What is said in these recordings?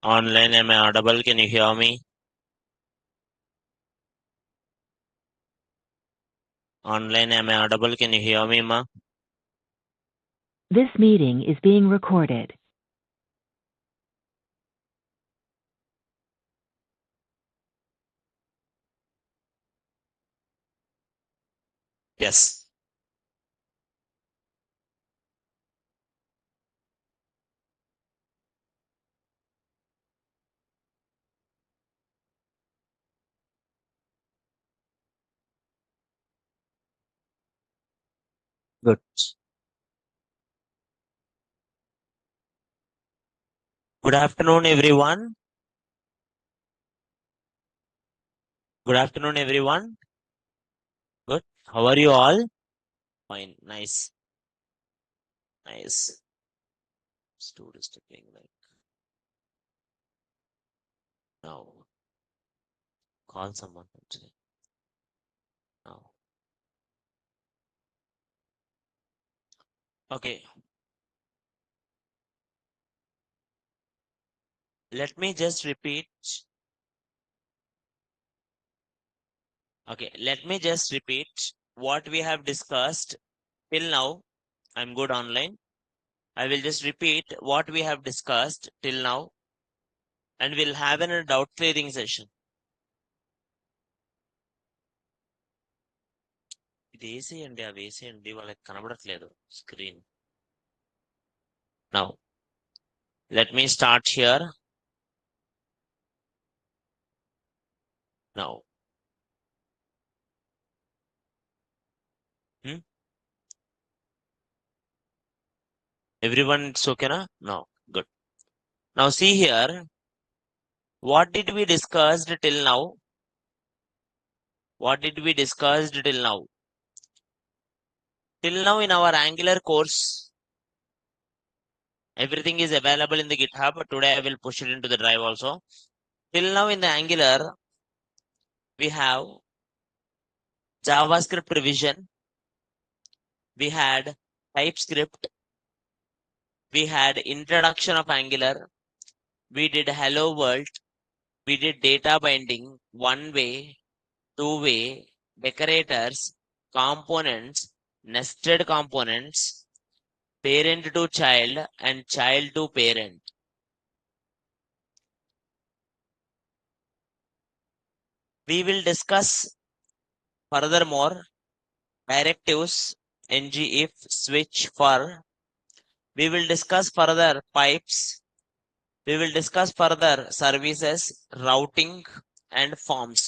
Online, am I audible? Can you hear me? Online, am I audible? Can you hear me, ma? This meeting is being recorded. Yes. Good. Good afternoon, everyone. Good afternoon, everyone. Good. How are you all? Fine. Nice. Nice. Students taking like now. Call someone actually. Now. Okay. Let me just repeat. Okay. Let me just repeat what we have discussed till now. I'm good online. I will just repeat what we have discussed till now, and we'll have a doubt clearing session. ఇది వేసేయండి అవి వేసేయండి వాళ్ళకి కనబడట్లేదు screen. Now let me start here. Now everyone, it's okay na? Now good. Now see here, what did we discussed till now? What did we discussed till now? Till now in our Angular course, everything is available in the GitHub. Today I will push it into the drive also. Till now in the Angular, we have JavaScript revision, we had TypeScript, we had introduction of Angular, we did hello world, we did data binding, one way, two way, decorators, components, nested components, parent to child, and child to parent. We will discuss furthermore directives, ng if, switch, for. We will discuss further pipes. We will discuss further services, routing, and forms.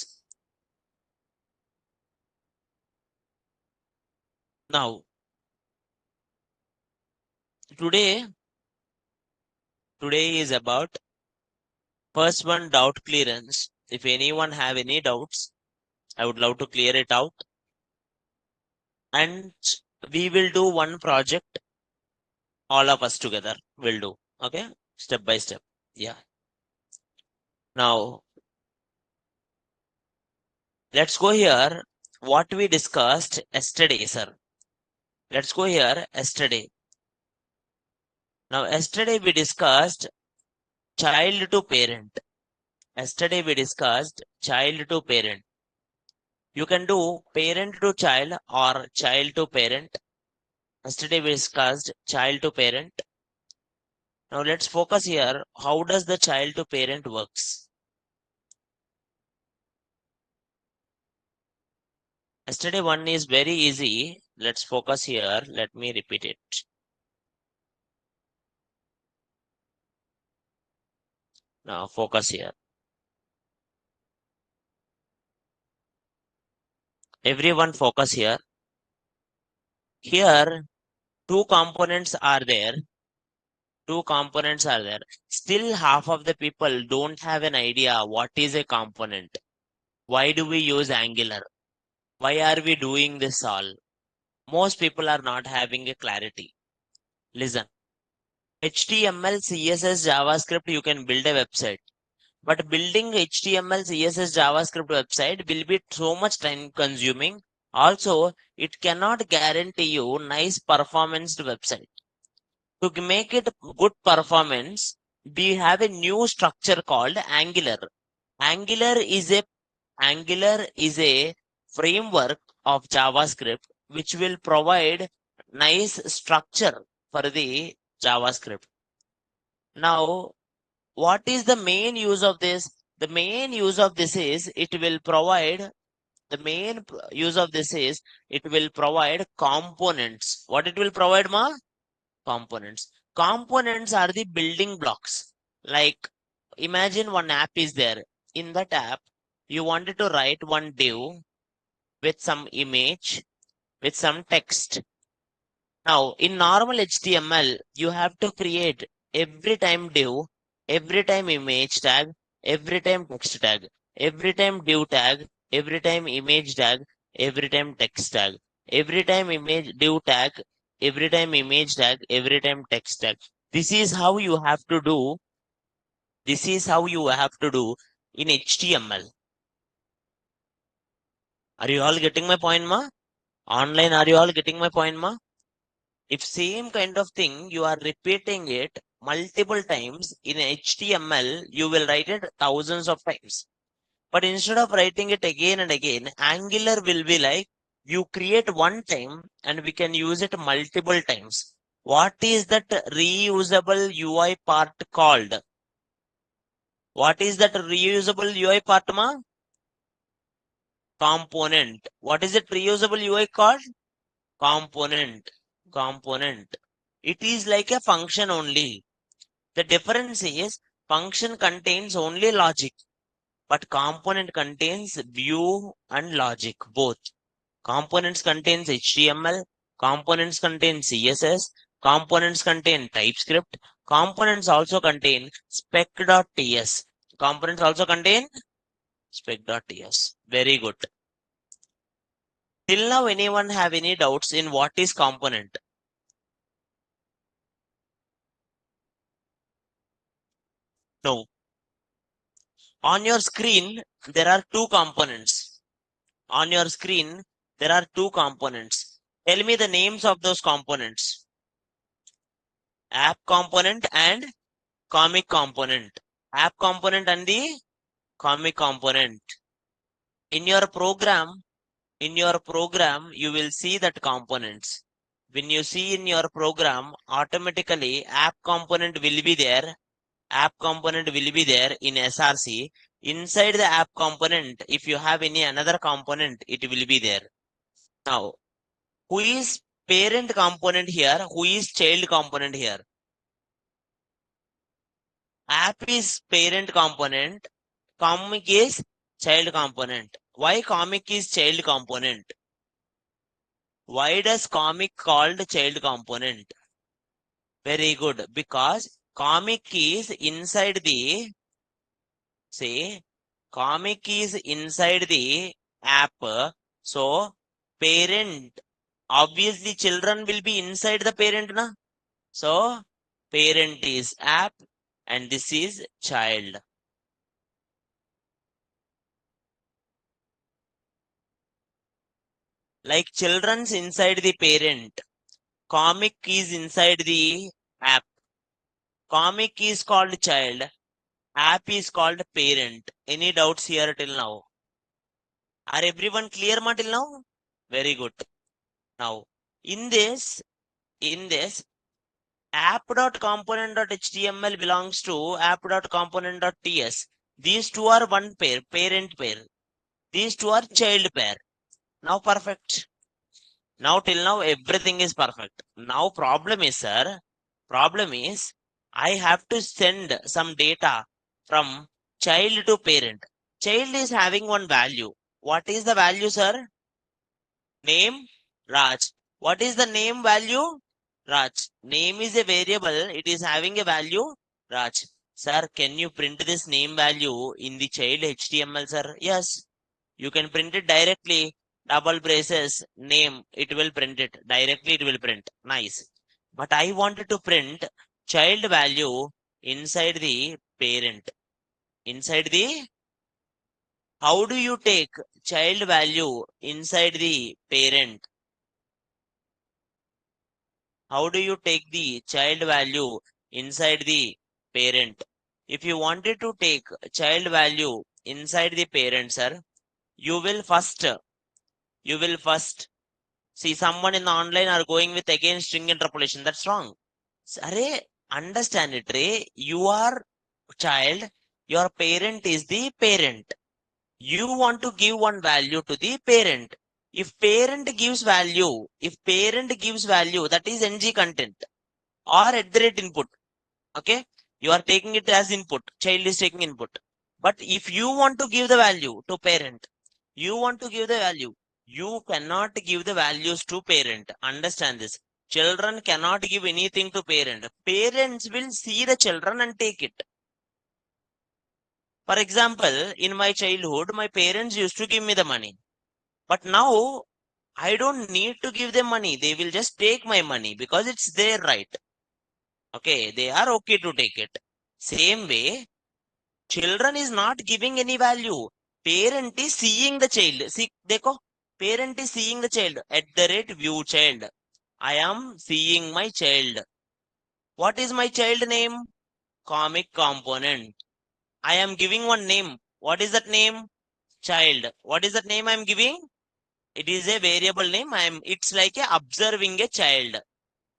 Now, today is about first one, doubt clearance. If anyone have any doubts, I would love to clear it out. And we will do one project, all of us together will do. Okay, step by step. Yeah. Now, let's go here. What we discussed yesterday, sir. Let's go here yesterday. Now, yesterday we discussed child to parent. Yesterday we discussed child to parent. You can do parent to child or child to parent. Yesterday we discussed child to parent. Now let's focus here. How does the child to parent works? Yesterday one is very easy. Let's focus here. Let me repeat it. Now focus here. Everyone focus here. Here, two components are there. Two components are there. Still half of the people don't have an idea what is a component. Why do we use Angular? Why are we doing this all? Most people are not having a clarity. Listen, HTML, CSS, JavaScript, you can build a website. But building HTML, CSS, JavaScript website will be so much time consuming. Also, it cannot guarantee you nice performance website. To make it good performance, we have a new structure called Angular. Angular is a Angular is a framework of JavaScript which will provide nice structure for the JavaScript. Now, what is the main use of this? The main use of this is it will provide the main use of this is it will provide components. What it will provide, ma? Components. Components are the building blocks. Like imagine one app is there. In that app, you wanted to write one div with some image, with some text. Now, in normal HTML, you have to create every time div, every time image tag, every time text tag, every time div tag, every time image tag, every time text tag, every time image div tag, every time image tag, every time text tag. This is how you have to do. This is how you have to do in HTML. Are you all getting my point, ma? Online, are you all getting my point, ma? If same kind of thing you are repeating it multiple times in HTML, you will write it thousands of times. But instead of writing it again and again, Angular will be like you create one time and we can use it multiple times. What is that reusable UI part called? What is that reusable UI part, ma? Component. What is it reusable UI called? Component. Component. It is like a function only. The difference is function contains only logic, but component contains view and logic both. Components contains HTML, components contain CSS, components contain TypeScript, components also contain spec.ts. Components also contain spec.ts. Very good. Till now, anyone have any doubts in what is component? No. On your screen, there are two components. On your screen, there are two components. Tell me the names of those components. App component and comic component. App component and the comic component. In your program, you will see that components. When you see in your program, automatically app component will be there. App component will be there in SRC. Inside the app component, if you have any another component, it will be there. Now, who is parent component here? Who is child component here? App is parent component. Comic is child component. Why comic is child component? Why does comic called child component? Very good. Because comic is inside the, say, comic is inside the app. So, parent, obviously children will be inside the parent, na? So, parent is app and this is child. Like children's inside the parent. Comic is inside the app. Comic is called child. App is called parent. Any doubts here till now? Are everyone clear, ma, till now? Very good. Now, in this, app.component.html belongs to app.component.ts. These two are one pair, parent pair. These two are child pair. Now perfect. Now till now everything is perfect. Now problem is, sir, problem is I have to send some data from child to parent. Child is having one value. What is the value, sir? Name, Raj. What is the name value? Raj. Name is a variable. It is having a value. Raj. Sir, can you print this name value in the child HTML, sir? Yes. You can print it directly. Double braces, name. It will print it. Directly it will print. Nice. But I wanted to print child value inside the parent. Inside the, how do you take child value inside the parent? How do you take the child value inside the parent. If you wanted to take child value inside the parent, sir, you will first, see someone in the online are going with again string interpolation. That's wrong. Array, understand it, Ray. You are child, your parent is the parent. You want to give one value to the parent. If parent gives value, that is ng content or at the rate input. Okay, you are taking it as input, child is taking input. But if you want to give the value to parent, you cannot give the values to parent. Understand this. Children cannot give anything to parent. Parents will see the children and take it. For example, in my childhood, my parents used to give me the money. But now I don't need to give them money. They will just take my money because it's their right. Okay, they are okay to take it. Same way, children is not giving any value. Parent is seeing the child. See, देखो, parent is seeing the child at the rate view child. I am seeing my child. What is my child name? Comic component. I am giving one name. What is that name? Child. What is that name I am giving? It is a variable name. It's like a observing a child.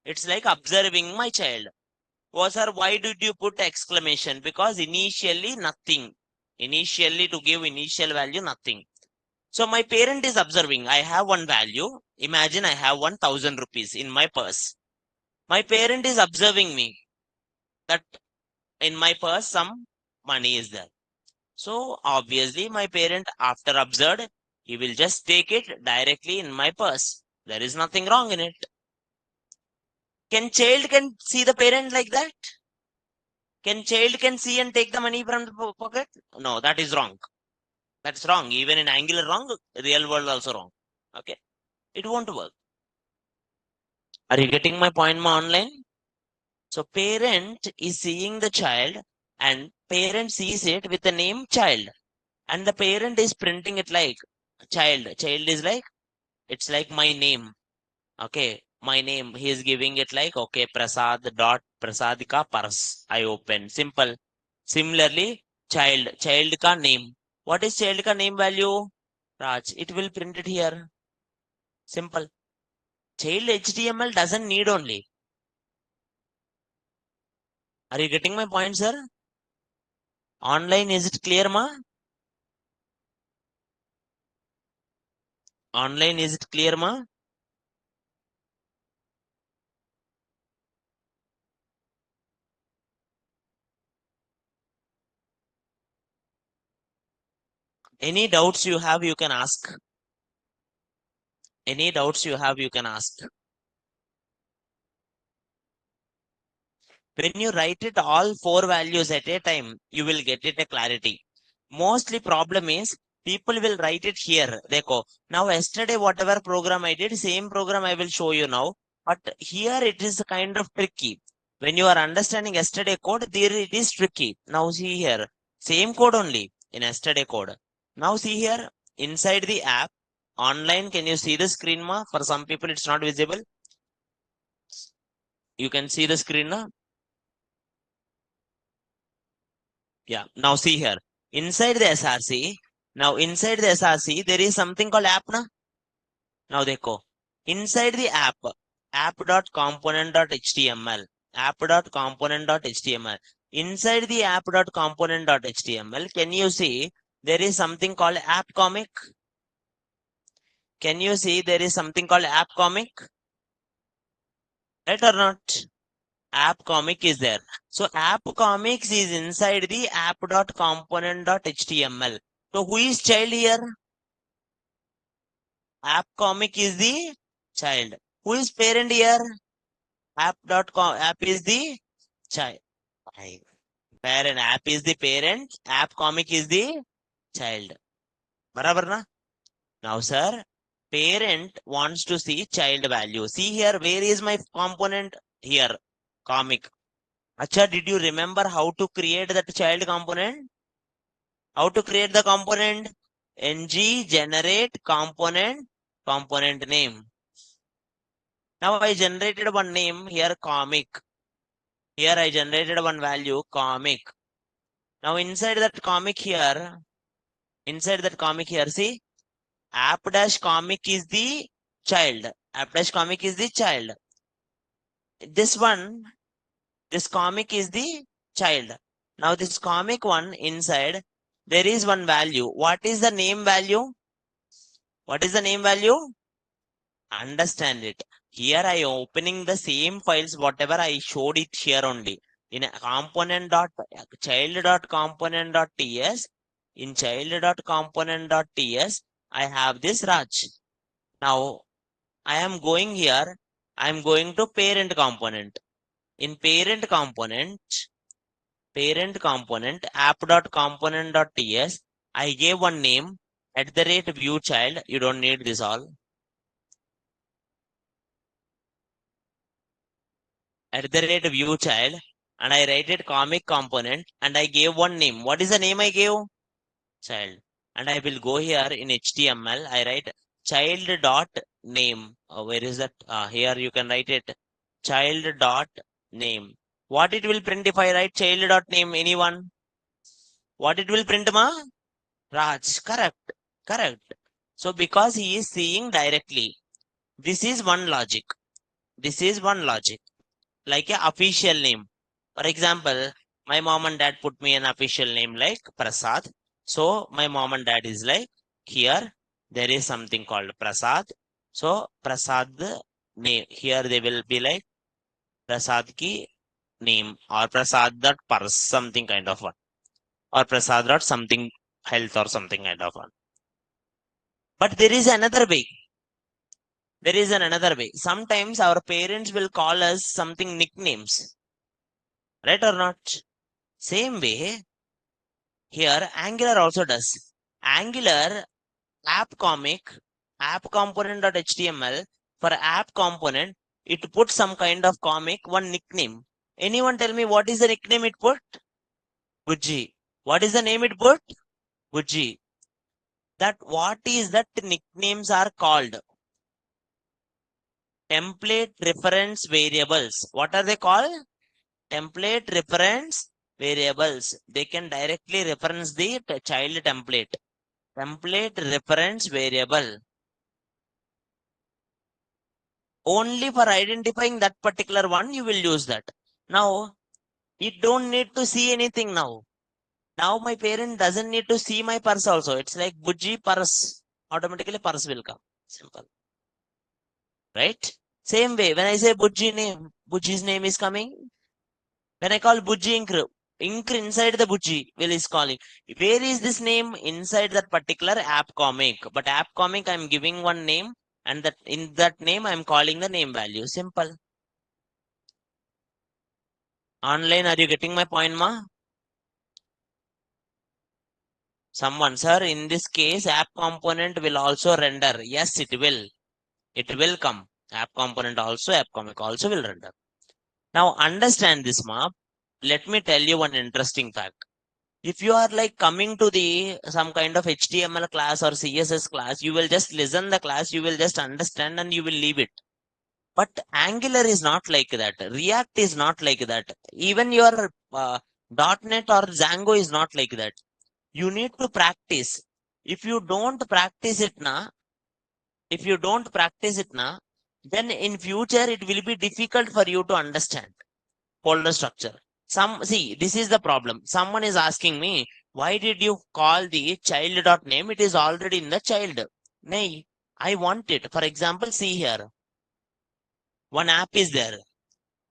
It's like observing my child. Oh, sir, why did you put exclamation? Because initially nothing. Initially to give initial value, nothing. So my parent is observing. I have one value. Imagine I have 1,000 rupees in my purse. My parent is observing me that in my purse some money is there. So obviously my parent after observed, he will just take it directly in my purse. There is nothing wrong in it. Can child can see the parent like that? Can child can see and take the money from the pocket? No, that is wrong. That's wrong. Even in Angular wrong, real world also wrong. Okay. It won't work. Are you getting my point, ma online? So parent is seeing the child and parent sees it with the name child. And the parent is printing it like child. Child is like, it's like my name. Okay. My name. He is giving it like, okay, Prasad dot Prasadika purse. I open. Simple. Similarly, child ka name. What is child ka name value? Raj. It will print it here. Simple. Child HTML doesn't need only. Are you getting my point, sir? Online, is it clear, ma? Online, is it clear, ma? Any doubts you have, you can ask. Any doubts you have, you can ask. When you write it all four values at a time, you will get it a clarity. Mostly problem is people will write it here. Dekho. Now yesterday whatever program I did, same program I will show you now. But here it is kind of tricky. When you are understanding yesterday code, there it is tricky. Now see here, same code only in yesterday code. Now see here, inside the app, online, can you see the screen, ma? For some people it's not visible. You can see the screen, na? Yeah, now see here. Inside the SRC, there is something called app, na? Now dekho. Inside the app.component.html, app.component.html. Inside the app.component.html, can you see there is something called app comic? Can you see there is something called app comic? Right or not? App comic is there. So app comics is inside the app.component.html. So who is child here? App comic is the child. Who is parent here? App is the child. Parent. App is the parent. App comic is the child. Barabar na? Now, sir, parent wants to see child value. See here, where is my component? Here, comic. Acha, did you remember how to create that child component? How to create the component? Ng generate component name. Now I generated one name here, comic. Here I generated one value, comic. Now inside that comic here, see, app dash comic is the child. App dash comic is the child. This one, this comic is the child. Now this comic one inside, there is one value. What is the name value? What is the name value? Understand it. Here I opening the same files, whatever I showed it here only. In a component dot child dot component dot ts, in child dot component dot ts, I have this Raj. Now I am going here. I am going to parent component. In parent component app dot component dot ts, I gave one name @view child. You don't need this all. @view child, and I rated comic component and I gave one name. What is the name I gave? Child. And I will go here in HTML. I write child dot name. Where is that? Here you can write it. Child dot name. What it will print if I write child dot name? Anyone? What it will print, ma? Raj. Correct. Correct. So because he is seeing directly, this is one logic. This is one logic. Like a official name. For example, my mom and dad put me an official name like Prasad. So my mom and dad is like, here there is something called Prasad. So Prasad name, here they will be like Prasad ki name or Prasad dot pars, something kind of one. Or Prasad dot something health or something kind of one. But there is another way. There is another way. Sometimes our parents will call us something nicknames. Right or not? Same way, here Angular also does. Angular app component.html, for app component, it put some kind of comic, one nickname. Anyone tell me what is the nickname it put? Gucci. What is the name it put? Gucci. That what is that nicknames are called? Template reference variables. What are they called? Template reference variables. They can directly reference the child template. Template reference variable. Only for identifying that particular one, you will use that. Now, you don't need to see anything now. Now my parent doesn't need to see my purse also. It's like Bujji purse. Automatically purse will come. Simple. Right? Same way, when I say Bujji name, Bujji's name is coming. When I call Bujji ink inside the Bujji will is calling. Where is this name? Inside that particular app comic. But app comic, I'm giving one name, and that in that name, I'm calling the name value. Simple. Online, are you getting my point, ma? Someone, sir, in this case, app component will also render. Yes, it will. It will come. App component also, app comic also will render. Now, understand this, ma. Let me tell you one interesting fact. If you are like coming to the some kind of HTML class or CSS class, you will just listen the class, you will just understand and you will leave it. But Angular is not like that. React is not like that. Even your .NET or Django is not like that. You need to practice. If you don't practice it now, then in future it will be difficult for you to understand folder structure. See, this is the problem. Someone is asking me, why did you call the child.name? It is already in the child. Nay, I want it. For example, see here. One app is there.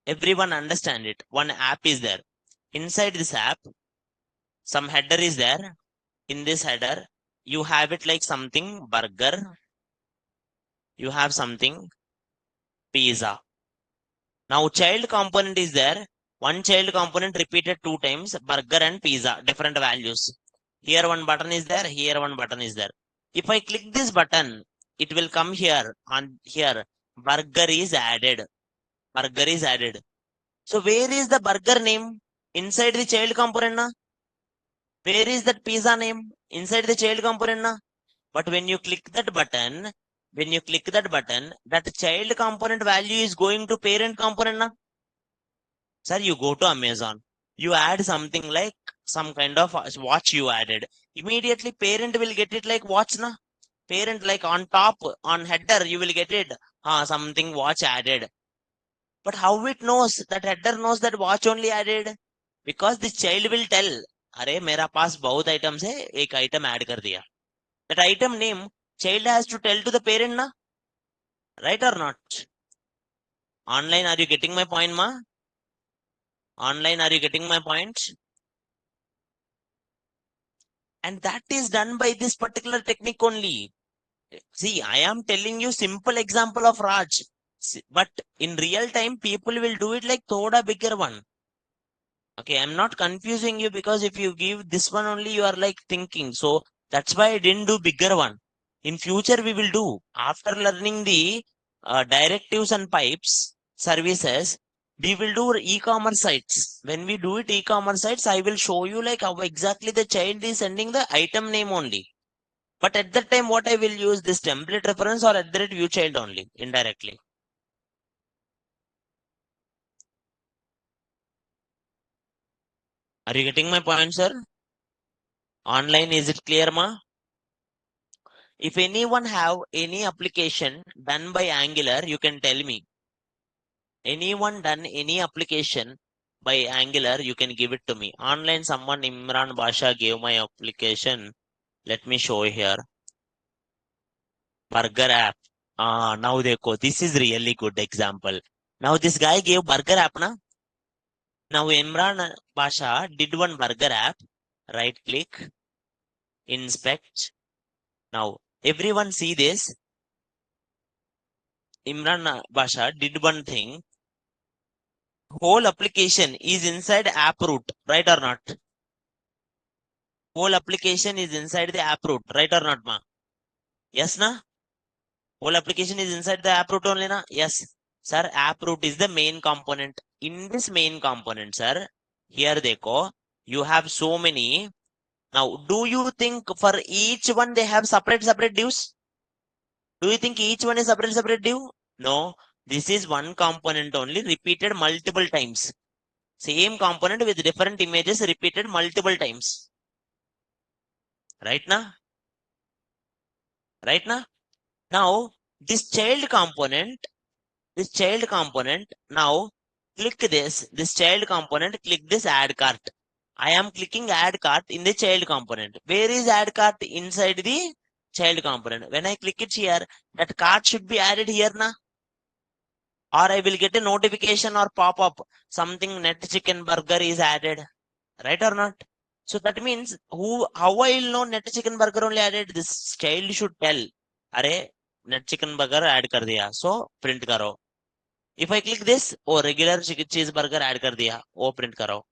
Everyone understand it. One app is there. Inside this app, some header is there. In this header, you have it like something burger. You have something pizza. Now child component is there. One child component repeated 2 times, burger and pizza, different values. Here one button is there, here one button is there. If I click this button, it will come here, on here, burger is added. Burger is added. So where is the burger name? Inside the child component, na? Where is that pizza name? Inside the child component, na? But when you click that button, that child component value is going to parent component, na? Sir, you go to Amazon, you add something like some kind of watch you added. Immediately parent will get it like watch na. Parent like on top, on header, you will get it. Something watch added. But how it knows? That header knows that watch only added. Because the child will tell, अरे मेरा पास बहुत items है, एक item add कर दिया. That item name, child has to tell to the parent na. Right or not? Online, are you getting my point, ma? Online, are you getting my point? And that is done by this particular technique only. See, I am telling you simple example of Raj. But in real time, people will do it like thoda bigger one. Okay, I'm not confusing you because if you give this one only, you are like thinking. So that's why I didn't do bigger one. In future, we will do. After learning the directives and pipes services, we will do e-commerce sites. When we do it e-commerce sites, I will show you like how exactly the child is sending the item name only. But at that time, what I will use this template reference or at the rate view child only indirectly. Are you getting my point, sir? Online, is it clear, ma? If anyone have any application done by Angular, you can tell me. Anyone done any application by Angular, you can give it to me. Online, someone Imran Basha gave my application. Let me show here. Burger app. Now dekho, this is really good example. Now this guy gave burger app, na? Now Imran Basha did one burger app. Right click, inspect. Now everyone see this. Imran Basha did one thing. Whole application is inside app root, right or not? Whole application is inside the app root, right or not, ma? Yes, na? Whole application is inside the app root only, na? Yes. Sir, app root is the main component. In this main component, sir, here dekho, you have so many. Now, do you think for each one they have separate divs? Do you think each one is separate div? No. This is one component only repeated multiple times. Same component with different images repeated multiple times. Right now? Right now? Now, this child component, now click this child component, click this add cart. I am clicking add cart in the child component. Where is add cart? Inside the child component. When I click it here, that cart should be added here now. Or I will get a notification or pop up something net chicken burger is added. Right or not? So that means how I will know net chicken burger only added? This child should tell. Array net chicken burger add kar diya. So print karo. If I click this, oh regular cheeseburger add kar diya. Oh print karo.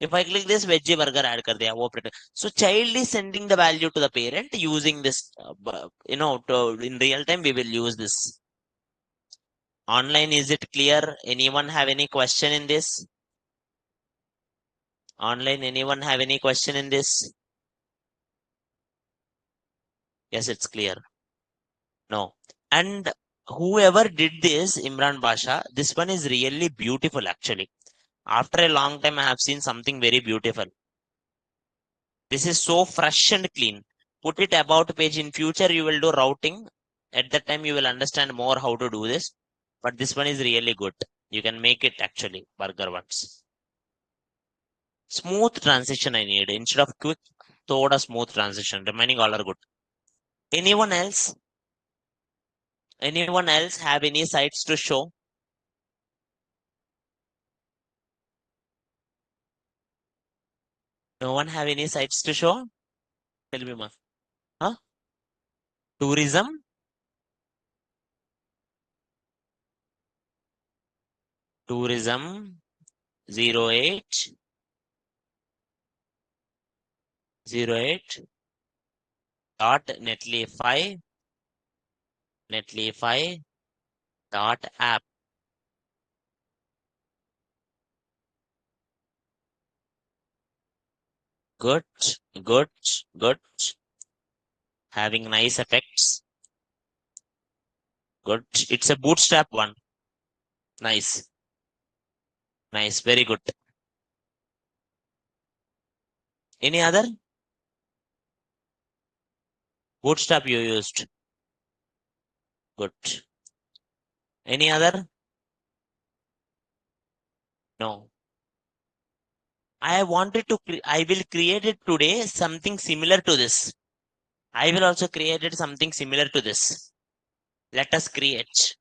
If I click this veggie burger add kar diya. Oh print. So child is sending the value to the parent using this. In real time we will use this. Online, is it clear? Anyone have any question in this? Online, anyone have any question in this? Yes, it's clear. No. And whoever did this, Imran Basha, this one is really beautiful actually. After a long time, I have seen something very beautiful. This is so fresh and clean. Put it about page. In future, you will do routing. At that time, you will understand more how to do this. But this one is really good. You can make it actually, burger ones. Smooth transition I need. Instead of quick, thoda smooth transition. Remaining all are good. Anyone else? Anyone else have any sites to show? No one have any sites to show? Tell me, ma. Huh? Tourism? Tourism 08 08 dot netlify dot app. Good, good, good. Having nice effects. Good. It's a bootstrap one. Nice. Nice, very good. Any other? Bootstrap you used. Good. Any other? No. I wanted to, I will create it today something similar to this. I will also create it something similar to this. Let us create.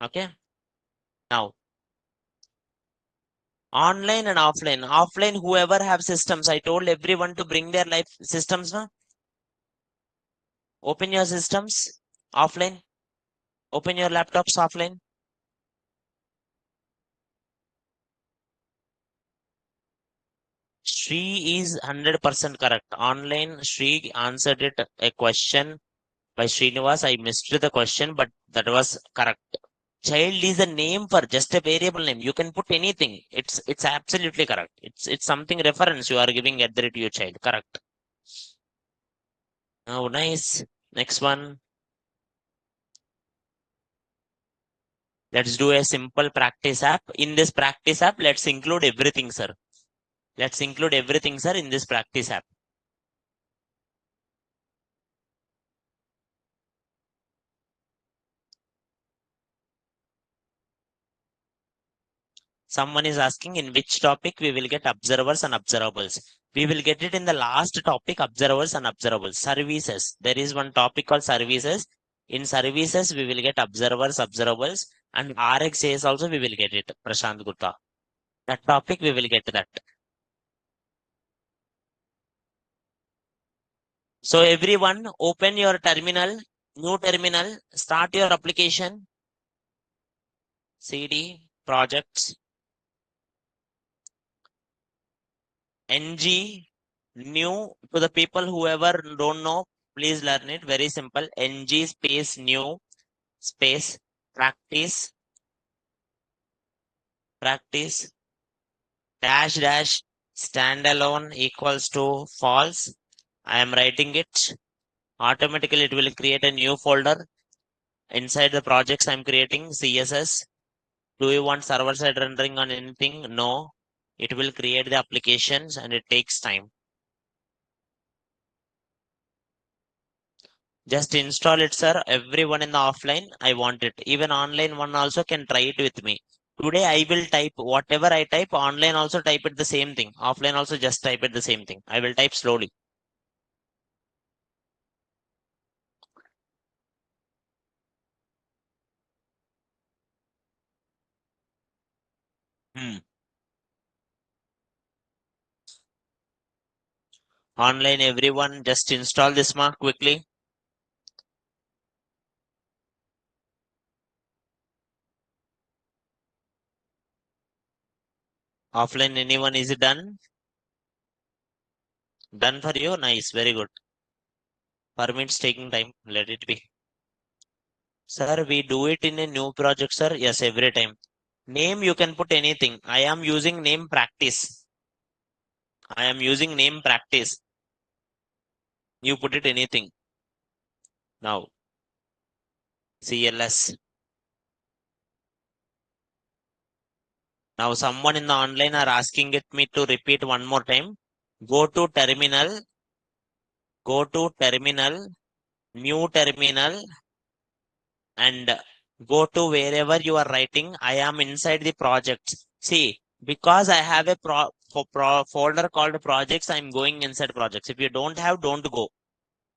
Okay. Now, online and offline. Offline, whoever have systems, I told everyone to bring their life systems. No? Open your systems offline. Open your laptops offline. Shri is 100% correct. Online, Shri answered it a question by Srinivas. I missed the question, but that was correct. Child is a name for just a variable name. You can put anything. It's absolutely correct. It's something reference you are giving at the rate to your child. Correct. Oh, nice. Next one. Let's do a simple practice app. In this practice app, let's include everything, sir. Let's include everything, sir, in this practice app. Someone is asking in which topic we will get observers and observables. We will get it in the last topic, observers and observables. Services. There is one topic called services. In services, we will get observers, observables, and RxJS also we will get it, Prashant Gupta. That topic we will get that. So everyone open your terminal, new terminal, start your application, CD, projects, ng, new. To the people whoever don't know, please learn it. Very simple. Ng space new space practice practice dash dash standalone equals to false. I am writing it. Automatically it will create a new folder inside the projects I'm creating. CSS. Do you want server side rendering on anything? No. It will create the applications and it takes time. Just install it, sir. Everyone in the offline, I want it. Even online one also can try it with me. Today I will type whatever I type, online also type it the same thing. Offline also just type it the same thing. I will type slowly. Hmm. Online, everyone just install this mark quickly. Offline, anyone, is it done? Done for you? Nice, very good. Permits taking time. Let it be. Sir, we do it in a new project, sir. Yes, every time. Name, you can put anything. I am using name practice. I am using name practice. You put it anything. Now, CLS. Now, someone in the online are asking it me to repeat one more time. Go to terminal. Go to terminal. New terminal. And go to wherever you are writing. I am inside the project. See, because I have a folder called projects, I'm going inside projects. If you don't have, don't go.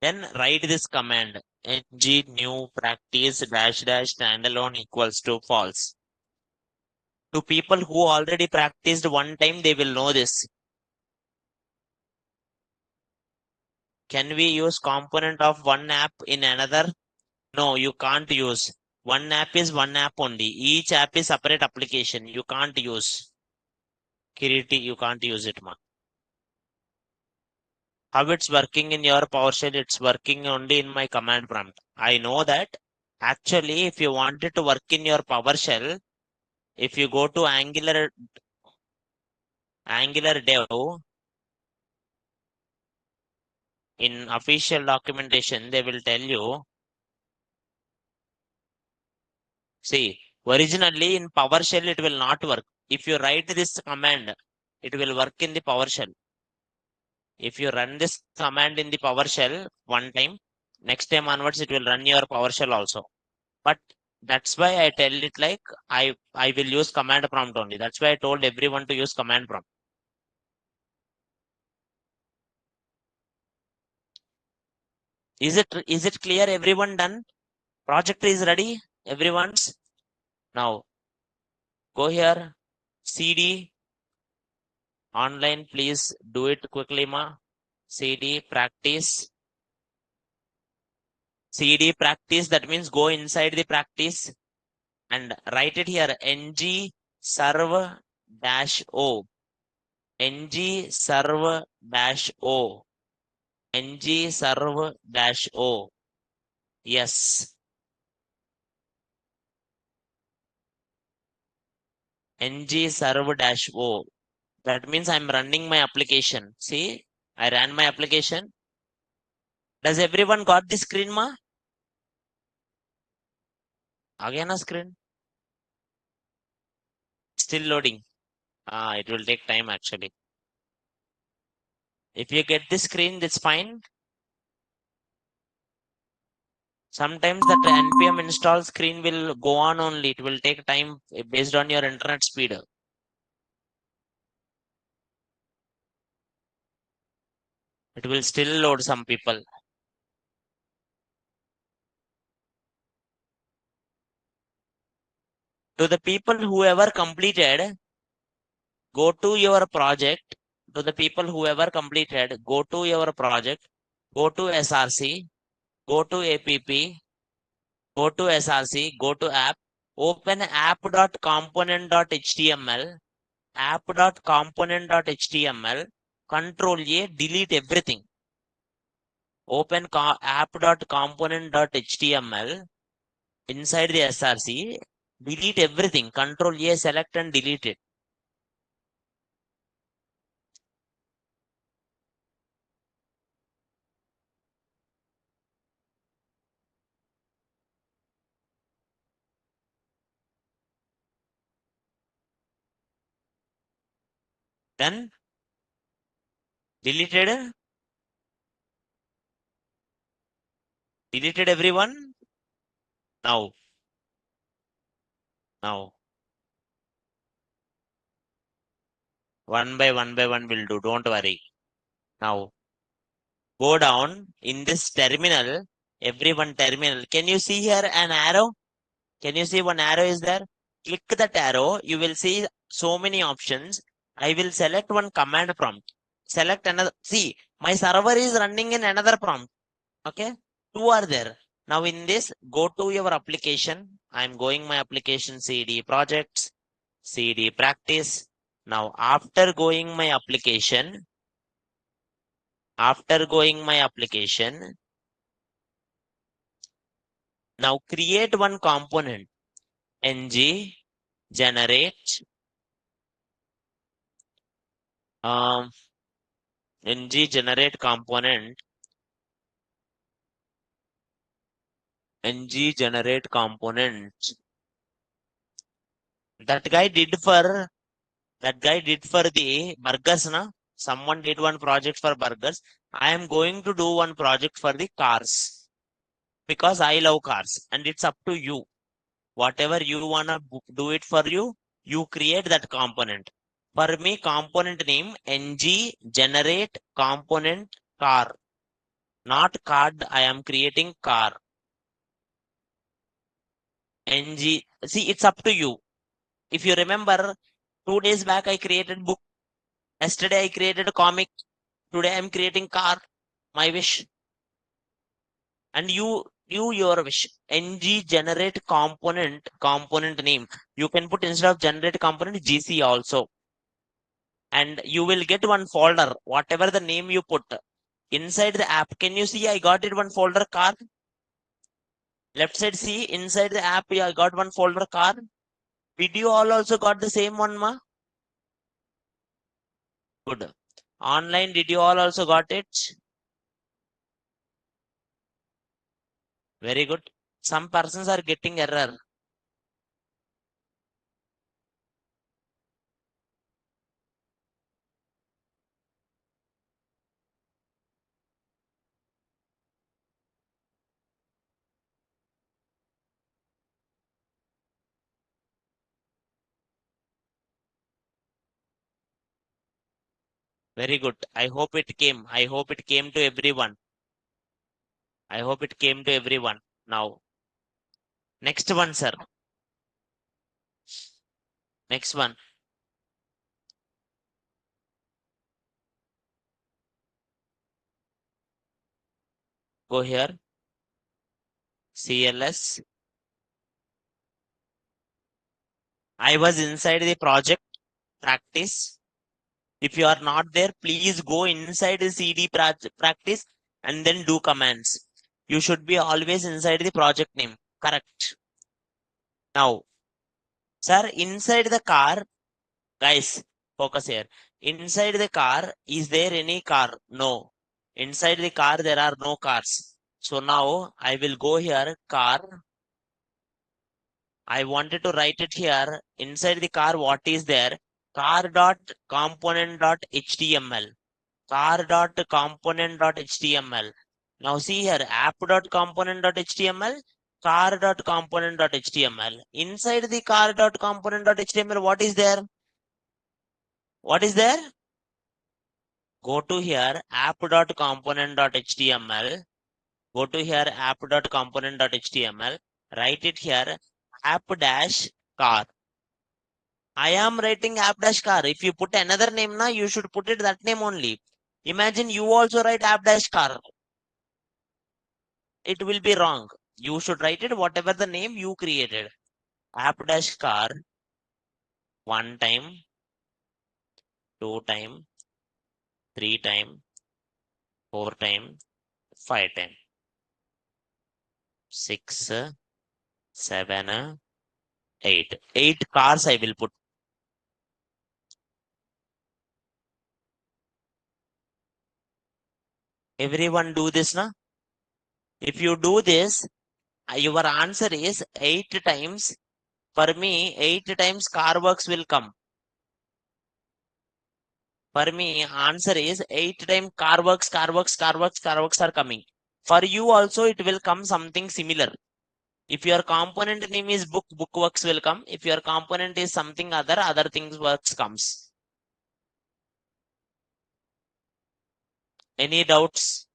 Then write this command. Ng new practice dash dash standalone equals to false. To people who already practiced one time, they will know this. Can we use component of one app in another? No, you can't use. One app is one app only. Each app is separate application. You can't use. Kiriti, you can't use it, ma. How it's working in your PowerShell, it's working only in my command prompt. I know that. Actually, if you wanted to work in your PowerShell, if you go to Angular Dev in official documentation, they will tell you. See, originally in PowerShell it will not work. if you write this command, it will work in the PowerShell. If you run this command in the PowerShell one time, next time onwards it will run your PowerShell also. But that's why I tell it like I will use command prompt only. That's why I told everyone to use command prompt. Is it clear? Everyone done? Project is ready. Everyone's now go here. CD online, please do it quickly, ma. CD practice. CD practice. That means go inside the practice and write it here. ng serve dash o. ng serve dash o. ng serve dash o. Yes. ng serve dash o. That means I'm running my application. See, I ran my application. Does everyone got the screen, ma? Again a screen. Still loading. It will take time actually. If you get the screen, that's fine. Sometimes that npm install screen will go on only. It will take time based on your internet speed. It will still load some people. To the people whoever completed, go to your project. To the people whoever completed, go to your project, go to src, go to app, go to src, go to app, open app.component.html, app.component.html, control A, delete everything. Open app.component.html, inside the src, delete everything, control A, select and delete it. Then deleted everyone. Now one by one will do, don't worry. Now go down in this terminal, everyone terminal. Can you see here an arrow? Can you see one arrow is there? Click that arrow, you will see so many options. I will select one command prompt. Select another. See, my server is running in another prompt. Okay, two are there. Now in this, go to your application. I'm going my application CD projects, CD practice. Now after going my application, now create one component. ng generate um ng generate component, ng generate component. That guy did for the burgers, na? Someone did one project for burgers. I am going to do one project for the cars because I love cars and it's up to you. Whatever you wanna do it for you, you create that component. For me, component name ng generate component car, not card. I am creating car. ng, see, it's up to you. If you remember, 2 days back I created book. Yesterday I created a comic. Today I'm creating car. My wish. And your wish. ng generate component name. You can put instead of generate component gc also. And you will get one folder, whatever the name you put inside the app. Can you see I got it one folder car? Left side, see inside the app, I got one folder car. Did you all also got the same one, ma? Good. Online, did you all also got it? Very good. Some persons are getting error. Very good. I hope it came. I hope it came to everyone. I hope it came to everyone. Now, next one, sir. Next one. Go here. CLS. I was inside the project practice. If you are not there, please go inside the CD practice and then do commands. You should be always inside the project name. Correct. Now, sir, inside the car, guys, focus here. Inside the car, is there any car? No. Inside the car, there are no cars. So now I will go here, car. I wanted to write it here. Inside the car, what is there? Car dot component dot HTML. Car dot component dot HTML. Now see here, app dot component dot HTML, car dot component dot HTML. Inside the car dot component dot HTML, what is there? What is there? Go to here, app dot component dot HTML. Go to here, app dot component dot HTML. Write it here, app dash car. I am writing app dash car. If you put another name now, you should put it that name only. Imagine you also write app dash car. It will be wrong. You should write it whatever the name you created. App dash car, one time, two time, three time, four time, five time, six, seven, eight. 8 cars I will put. Everyone do this now. If you do this, your answer is 8 times. For me, 8 times car works will come. For me, answer is 8 times car works, car works, car works, car works are coming. For you also, it will come something similar. If your component name is book, book works will come. If your component is something other, other things works comes. Any doubts?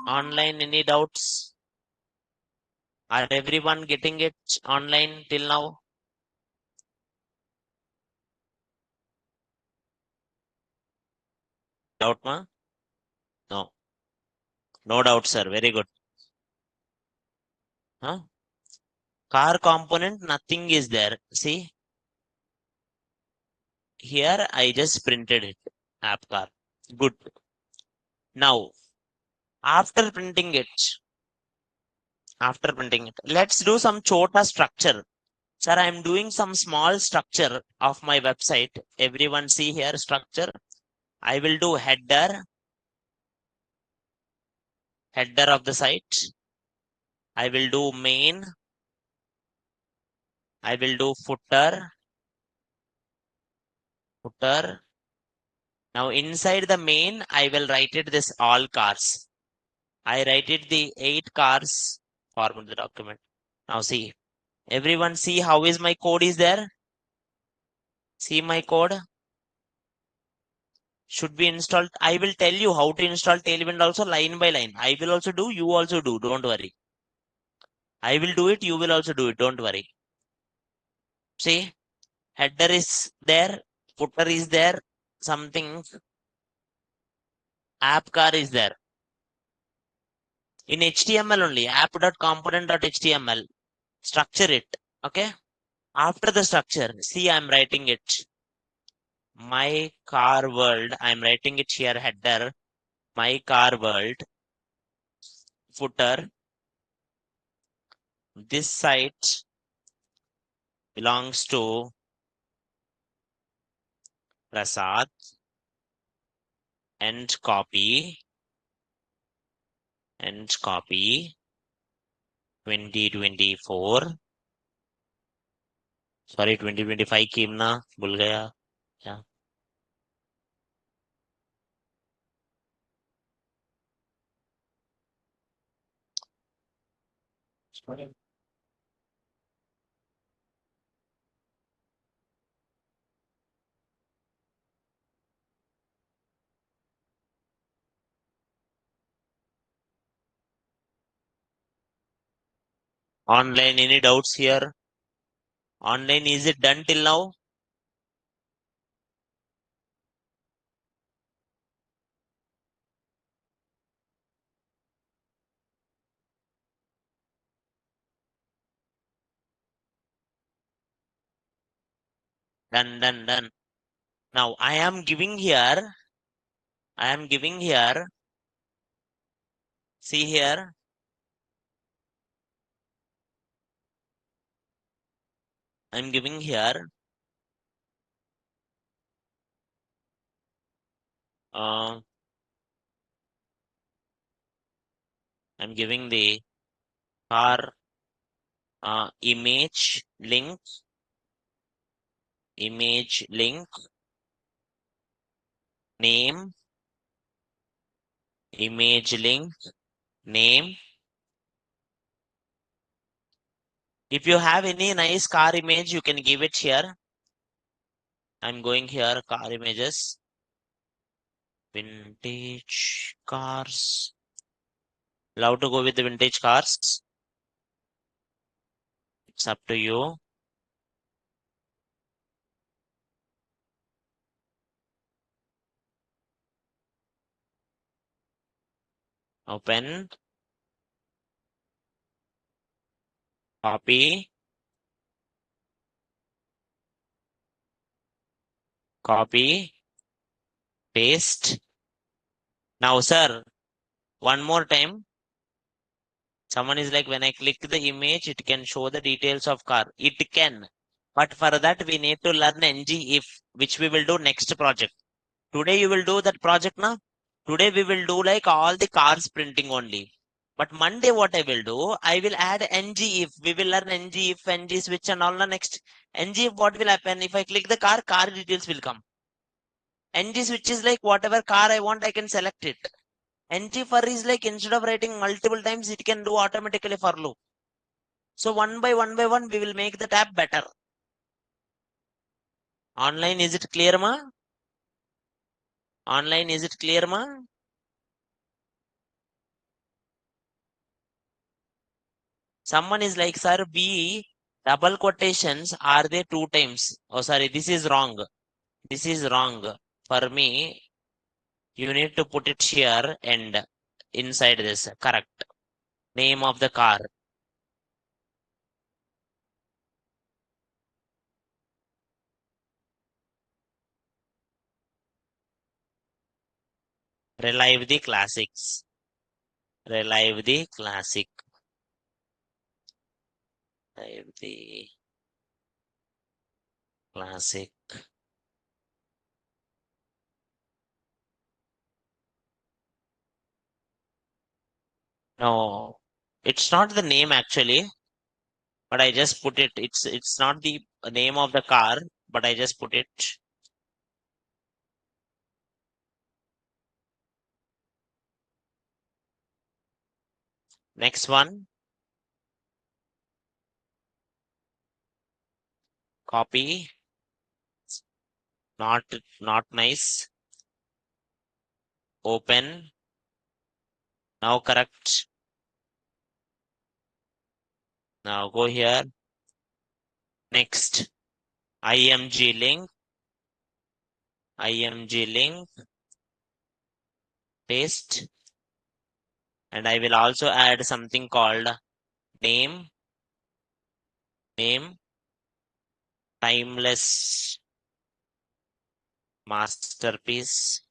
Online, any doubts? Are everyone getting it online till now? Doubt, ma? No. No doubt, sir. Very good. Huh? Car component, nothing is there. See, here I just printed it. App car. Good. Now, after printing it, let's do some chota structure. Sir, I'm doing some small structure of my website. Everyone see here structure. I will do header of the site. I will do main. I will do footer. Now inside the main, I will write it this all cars. I write it the 8 cars format the document. Now see, everyone see how is my code is there? See my code should be installed. I will tell you how to install Tailwind also line by line. I will also do, you also do, don't worry. I will do it, you will also do it, don't worry. See, header is there, footer is there, something, app car is there. In HTML only, app.component.html. Structure it, okay? After the structure, see, I'm writing it. My car world, I'm writing it here, header, my car world, footer. This site belongs to Prasad and copy 2024. Sorry, 2025 came ना भूल गया क्या Sorry. Online, any doubts here? Online, is it done till now? Done. Now I am giving here, see here, I'm giving here, uh, I'm giving the car image link, name, image link, name. If you have any nice car image, you can give it here. I'm going here, car images, vintage cars. Love to go with the vintage cars. It's up to you. Open, copy, copy, paste. Now, sir, one more time. Someone is like, when I click the image, it can show the details of car. It can. But for that, we need to learn ngIf, which we will do next project. Today you will do that project now. Today we will do like all the cars printing only. But Monday what I will do, I will add ngIf. We will learn ngIf, ng switch and all the next. ngIf what will happen? If I click the car details will come. ng switch is like whatever car I want, I can select it. ng for is like instead of writing multiple times, it can do automatically for loop. So one by one, we will make the tab better. Online, is it clear, ma? Online, is it clear, ma? Someone is like, sir, B double quotations are there two times? Oh, sorry, this is wrong. This is wrong. For me, you need to put it here and inside this. Correct. Name of the car. Relive the classics. Relive the classic. Relive the classic. No, it's not the name actually, but I just put it. It's not the name of the car, but I just put it. Next one, copy. Not not nice. Open. Now correct. Now go here. Next, img link. Img link. Paste. And I will also add something called name. Name. Timeless masterpiece.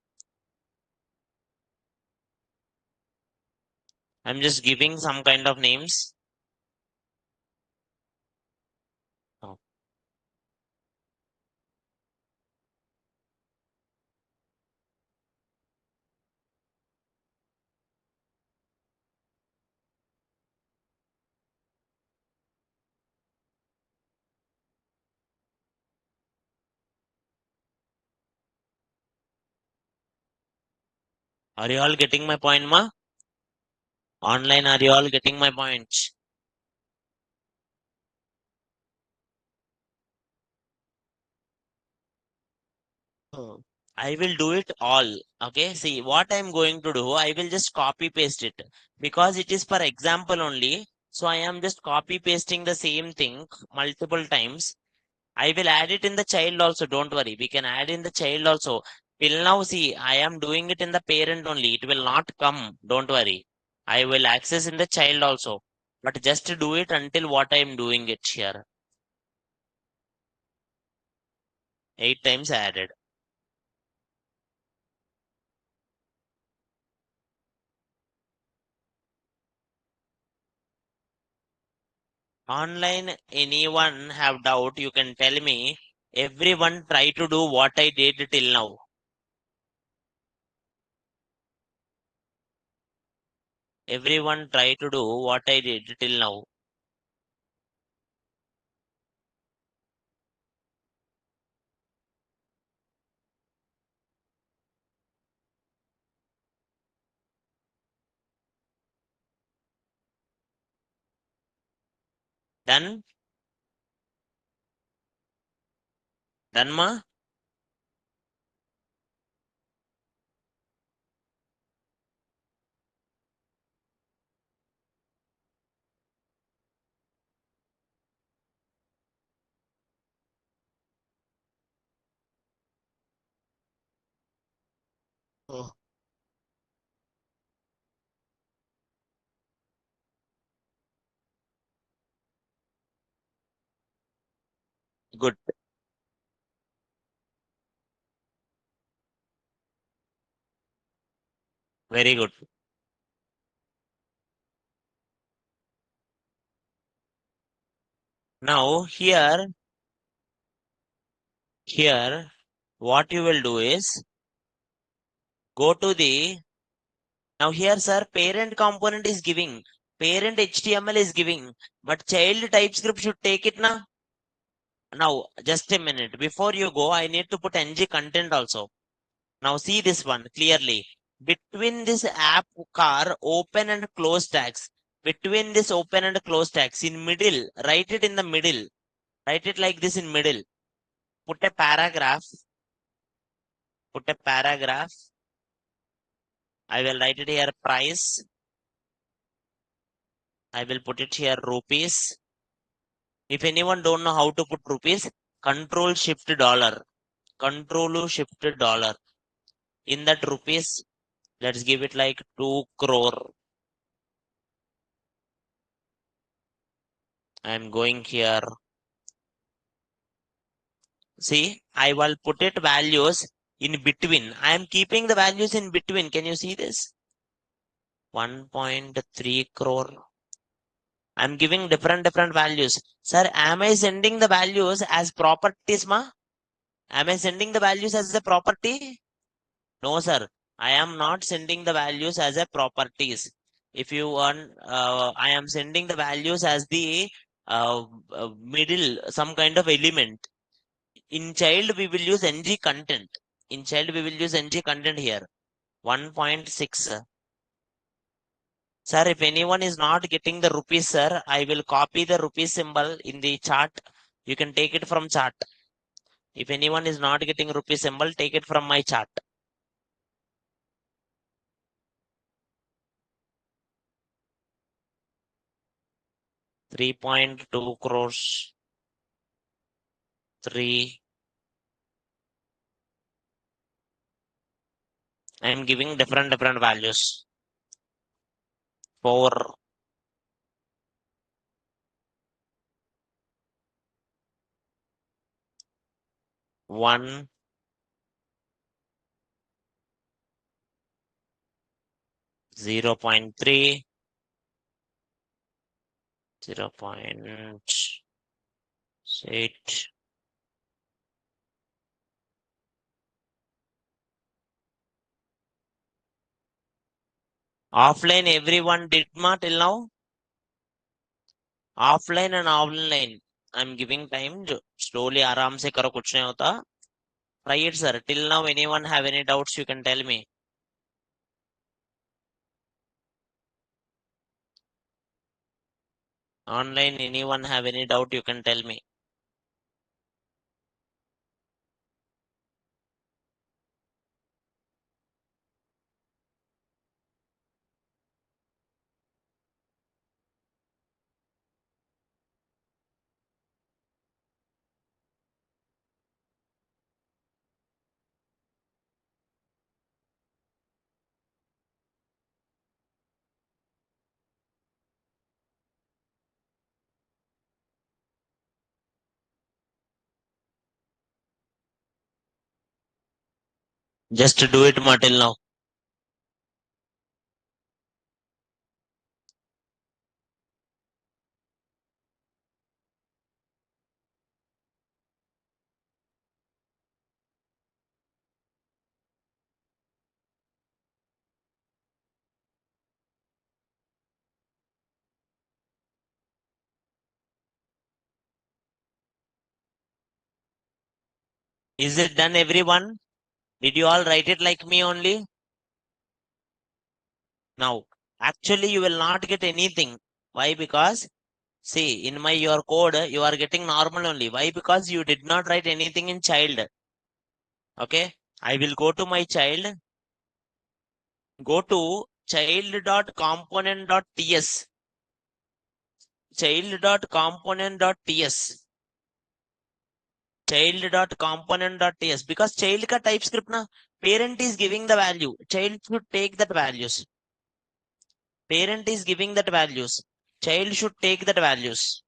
I'm just giving some kind of names. Oh, are you all getting my point, ma? Online, are you all getting my point? Oh, I will do it all. Okay, see what I'm going to do. I will just copy paste it because it is for example only. So I am just copy pasting the same thing multiple times. I will add it in the child also. Don't worry. We can add in the child also. Till now, see, I am doing it in the parent only. It will not come. Don't worry. I will access in the child also. But just to do it until what I am doing it here. 8 times added. Online, anyone have doubt, you can tell me. Everyone try to do what I did till now. Everyone try to do what I did till now. Done? Done, ma? Oh, good. Very good. Now here, what you will do is go to the, now here, sir, parent component is giving, parent HTML is giving, but child TypeScript should take it now. Now, just a minute. Before you go, I need to put ng content also. Now see this one clearly. Between this app car open and close tags, between this open and close tags in middle, write it in the middle. Write it like this in middle. Put a paragraph. Put a paragraph. I will write it here price. I will put it here rupees. If anyone don't know how to put rupees, control shift dollar. Control shift dollar. In that rupees, let's give it like 2 crore. I'm going here. See, I will put it values in between. I am keeping the values in between. Can you see this? 1.3 crore. I'm giving different values. Sir, am I sending the values as properties, ma? Am I sending the values as a property? No, sir. I am not sending the values as a properties. If you want, I am sending the values as the middle, some kind of element. In child, we will use ng content. In child, we will use ng content here. 1.6. Sir, if anyone is not getting the rupees, sir, I will copy the rupees symbol in the chart. You can take it from chart. If anyone is not getting rupees symbol, take it from my chart. 3.2 crores. 3. I am giving different values. 4. 1. 0.3. 0.8. Offline, everyone did not till now. Offline and online. I'm giving time. Slowly, आराम से करो कुछ नहीं होता. Try it, sir. Till now, anyone have any doubts? You can tell me. Online, anyone have any doubt? You can tell me. Just do it till now. Is it done, everyone? Did you all write it like me only? Now, actually, you will not get anything. Why? Because, see, in my your code, you are getting normal only. Why? Because you did not write anything in child. Okay? I will go to my child. Go to child.component.ts. Child.component.ts. Child.component.ts. Because child ka TypeScript na, parent is giving the value. Child should take that values. Parent is giving that values. Child should take that values.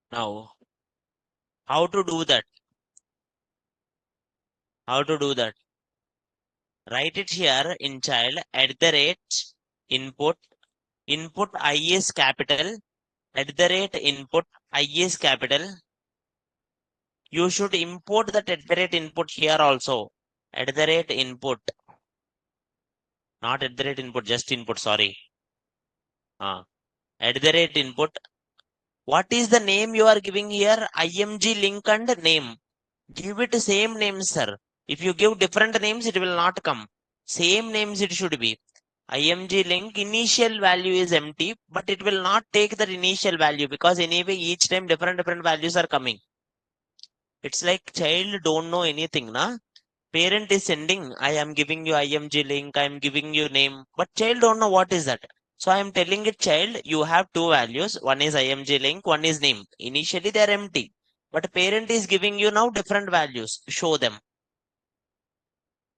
Now, how to do that? How to do that? Write it here in child at the rate input. Input I is capital. At the rate input I is capital. You should import that at the rate input here also. At the rate input. Not at the rate input, just input, sorry. At the rate input. What is the name you are giving here? IMG link and name. Give it same names, sir. If you give different names, it will not come. Same names it should be. IMG link initial value is empty, but it will not take that initial value because anyway each time different values are coming. It's like child don't know anything, na? Parent is sending, I am giving you IMG link, I am giving you name, but child don't know what is that. So I am telling it, child, you have two values. One is IMG link, one is name. Initially they are empty, but parent is giving you now different values. Show them.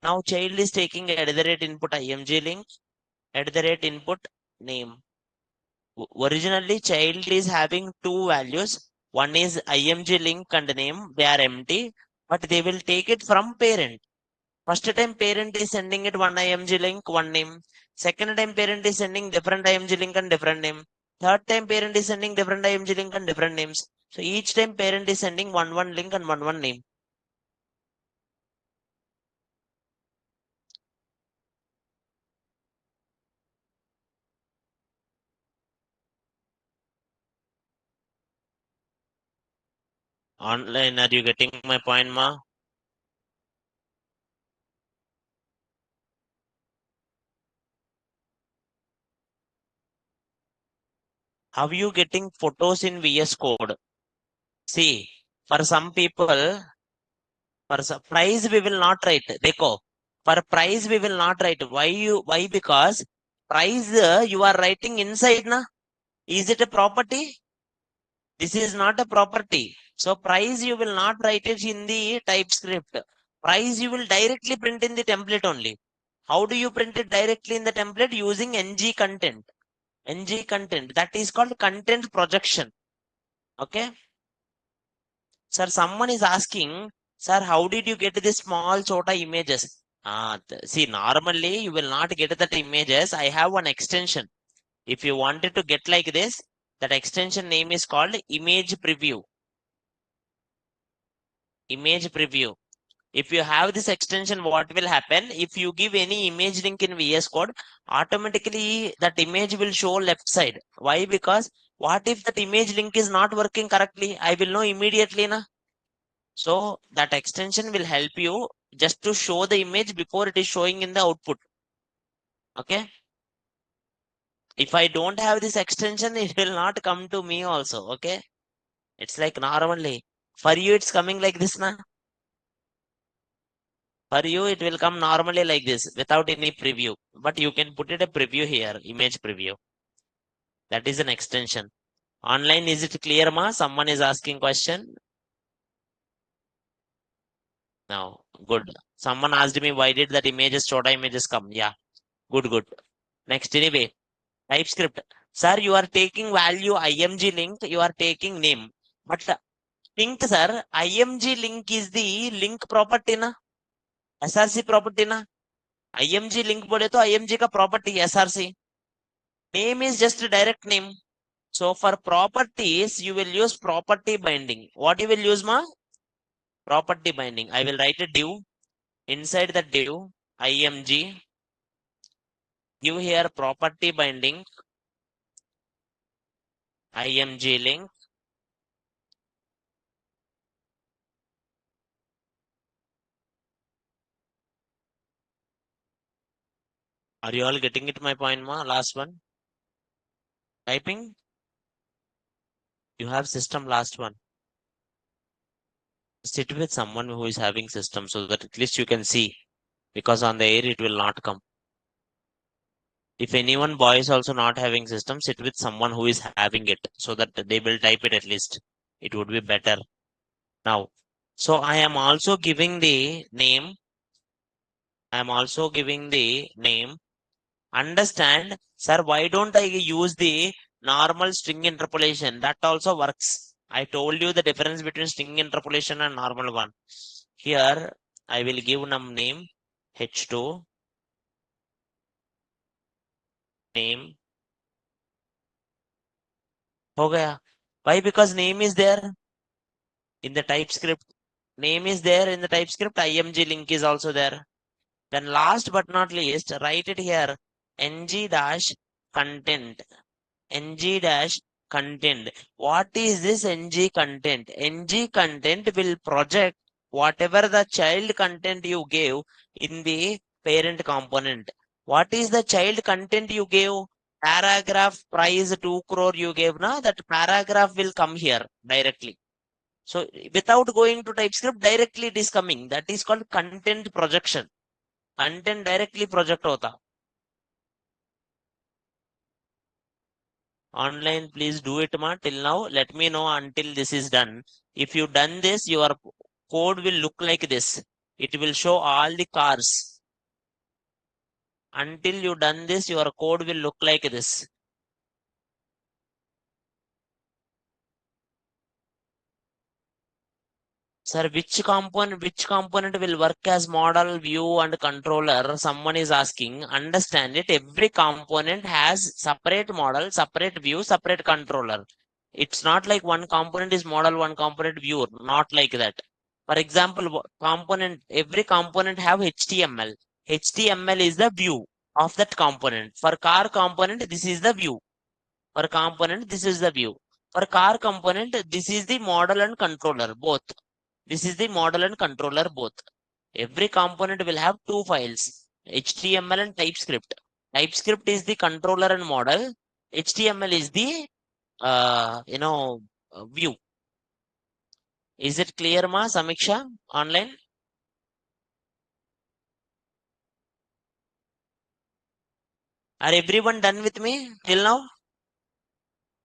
Now child is taking at the rate input IMG link, at the rate input name. Originally, child is having two values. One is IMG link and name. They are empty, but they will take it from parent. First time parent is sending it one IMG link, one name. Second time parent is sending different IMG link and different name. Third time parent is sending different IMG link and different names. So each time parent is sending one link and one name. Online, are you getting my point, ma? How you getting photos in VS Code? See, for some people, for price we will not write. Dekho, for price we will not write. Why? Because price you are writing inside, na? Is it a property? This is not a property. So price you will not write it in the TypeScript. Price you will directly print in the template only. How do you print it directly in the template? Using ng content. Ng content. That is called content projection. Okay. Sir, someone is asking, sir, how did you get this small chota images? See, normally you will not get that images. I have one extension. If you wanted to get like this, that extension name is called image preview. Image preview. If you have this extension, what will happen? If you give any image link in VS Code, automatically that image will show left side. Why? Because what if that image link is not working correctly? I will know immediately, na? So that extension will help you just to show the image before it is showing in the output. Okay. If I don't have this extension, it will not come to me also. Okay. It's like normally for you, it's coming like this, na? For you, it will come normally like this without any preview. But you can put it a preview here, image preview. That is an extension. Online, is it clear, ma? Someone is asking question. No, good. Someone asked me why did that images, Chota images come? Yeah, good, good. Next, anyway, TypeScript. Sir, you are taking value img link, you are taking name. But link, sir, img link is the link property na, src property na. img link बोले तो img का property src. Name is just a direct name. So for properties, you will use property binding. What you will use, ma? Property binding. I will write a div. Inside the div, img, give here property binding, img link. Are you all getting it, my point, ma? Last one. Typing. You have system, last one. Sit with someone who is having system so that at least you can see. Because on the air, it will not come. If anyone boy is also not having system, sit with someone who is having it so that they will type it at least. It would be better. Now, so I am also giving the name. I am also giving the name. Understand, sir, why don't I use the normal string interpolation? That also works. I told you the difference between string interpolation and normal one. Here, I will give num name h2 name. हो गया. Why? Because name is there in the TypeScript. Name is there in the TypeScript. img link is also there. Then last but not least, write it here. ng dash content. ng dash content. What is this ng content? ng content will project whatever the child content you gave in the parent component. What is the child content you gave? Paragraph price 2 crore you gave, na? That paragraph will come here directly. So without going to TypeScript, directly it is coming. That is called content projection. Content directly project hota. Online, please do it, ma. Till now, let me know until this is done. If you done this, your code will look like this. It will show all the cars. Until you done this, your code will look like this. Sir, which component will work as model, view, and controller? Someone is asking. Understand it. Every component has separate model, separate view, separate controller. It's not like one component is model, one component view. Not like that. For example, every component have HTML. HTML is the view of that component. For car component, this is the view. For component, this is the view. For car component, this is the model and controller, both. This is the model and controller both. Every component will have two files, HTML and TypeScript. TypeScript is the controller and model. HTML is the view. Is it clear, ma? Samiksha online? Are everyone done with me till now?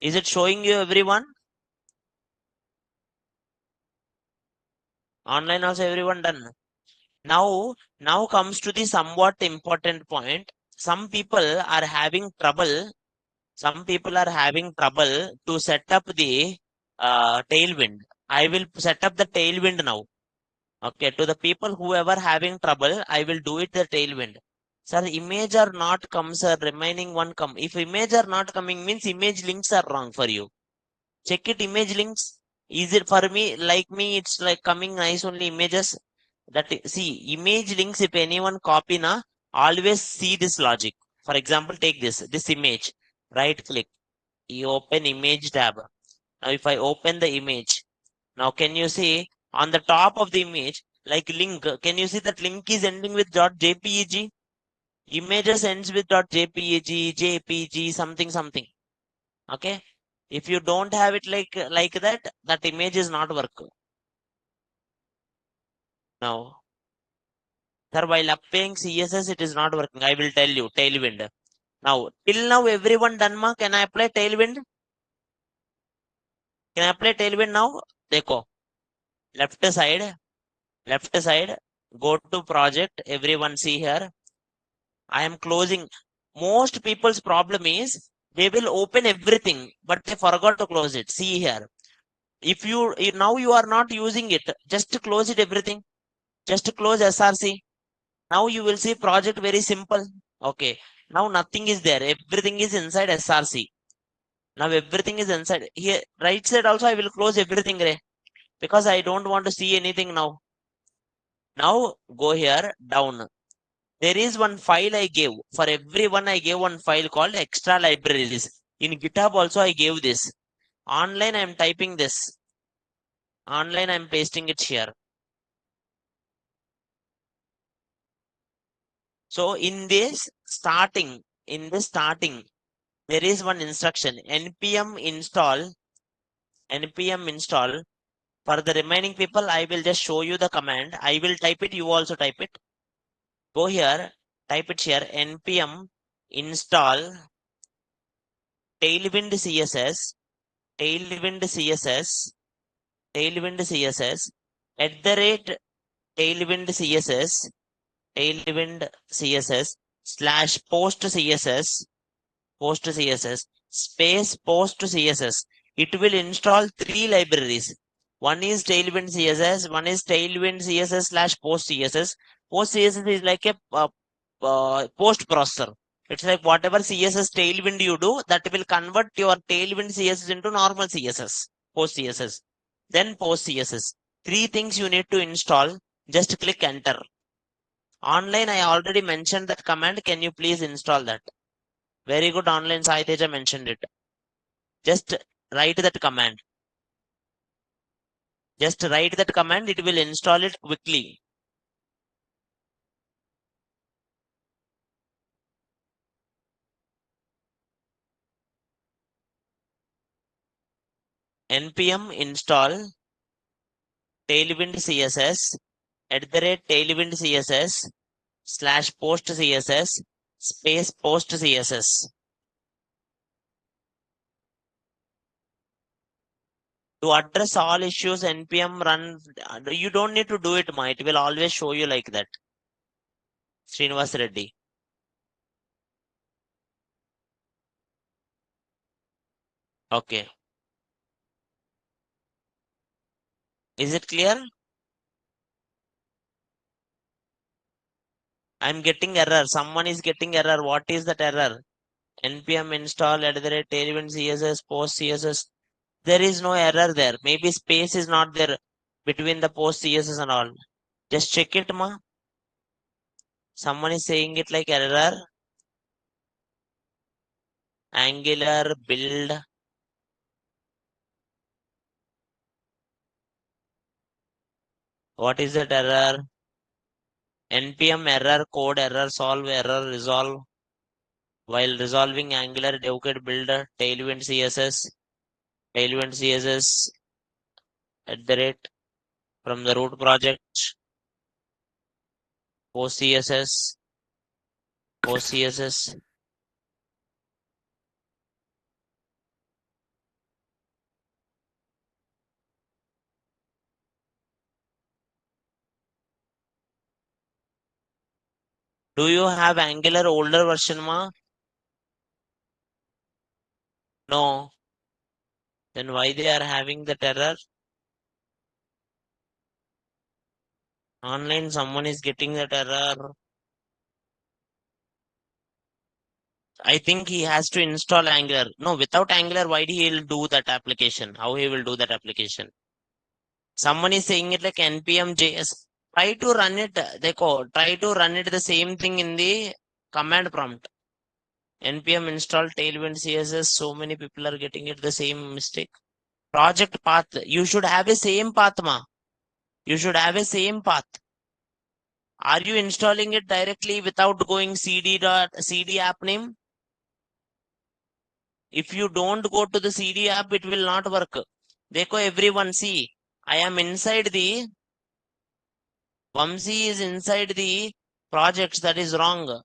Is it showing you everyone? Online also everyone done. Now comes to the somewhat important point. Some people are having trouble Some people are having trouble to set up the tailwind. I will set up the tailwind now. Okay, to the people whoever having trouble, I will do it the tailwind. Sir, image are not come, sir. Remaining one come. If image are not coming, means image links are wrong for you. Check it, image links. Is it for me? Like me, it's like coming nice only images. See, image links. If anyone copy na, always see this logic. For example, take this image. Right click, you open image tab. Now if I open the image, now can you see on the top of the image, like link, can you see that link is ending with .jpeg? Images ends with .jpeg, jpg, something, something. Okay. If you don't have it like that, that image is not work. Now, sir, while applying CSS, it is not working. I will tell you, tailwind. Now, till now, everyone done, ma? Can I apply tailwind? Can I apply tailwind now? Dekho. Left side, go to project. Everyone see here. I am closing. Most people's problem is they will open everything, but they forgot to close it. See here. If now you are not using it, just close it everything. Just close SRC. Now you will see project very simple. Okay. Now nothing is there. Everything is inside SRC. Now everything is inside. Here, right side also I will close everything, Ray, because I don't want to see anything now. Now go here down. There is one file I gave. For everyone I gave one file called extra libraries. In GitHub also I gave this. Online I am typing this. Online I am pasting it here. So in this starting, there is one instruction npm install. For the remaining people, I will just show you the command. I will type it. You also type it. Go here. Type it here. npm install tailwind css. Tailwind css. Tailwind css. At the rate tailwind css. Tailwind css slash post css. Post css space post css. It will install 3 libraries. One is tailwind css, one is tailwind css slash post css. Post css is like a post processor. It's like whatever css tailwind you do, that will convert your tailwind css into normal css, post css. Then post css. 3 things you need to install. Just click enter. Online, I already mentioned that command. Can you please install that? Very good, online Sai Teja mentioned it. Just write that command. Just write that command, it will install it quickly. npm install tailwind css @tailwind css slash post css space post css. To address all issues, npm run. You don't need to do it, ma. It will always show you like that. Srinivas Reddy. Okay. Is it clear? I'm getting error. Someone is getting error. What is that error? npm install @tailwind css post css. There is no error there. Maybe space is not there between the post css and all. Just check it, ma. Someone is saying it like error. Angular build. What is that error? npm error code error solve error resolve. While resolving Angular devkit builder tailwind css. Tailwind css from the root project. Post css. Post css. Do you have Angular older version, ma? No. Then why they are having that error? Online someone is getting that error. I think he has to install Angular. No, without Angular, why he will do that application? How he will do that application? Someone is saying it like npm JS. Try to run it. Try to run it the same thing in the command prompt. npm install tailwind CSS. So many people are getting it the same mistake. Project path. You should have a same path, ma. You should have a same path. Are you installing it directly without going cd app name? If you don't go to the CD app, it will not work. Dekho everyone see. I am inside the Vamsi is inside the projects. That is wrong.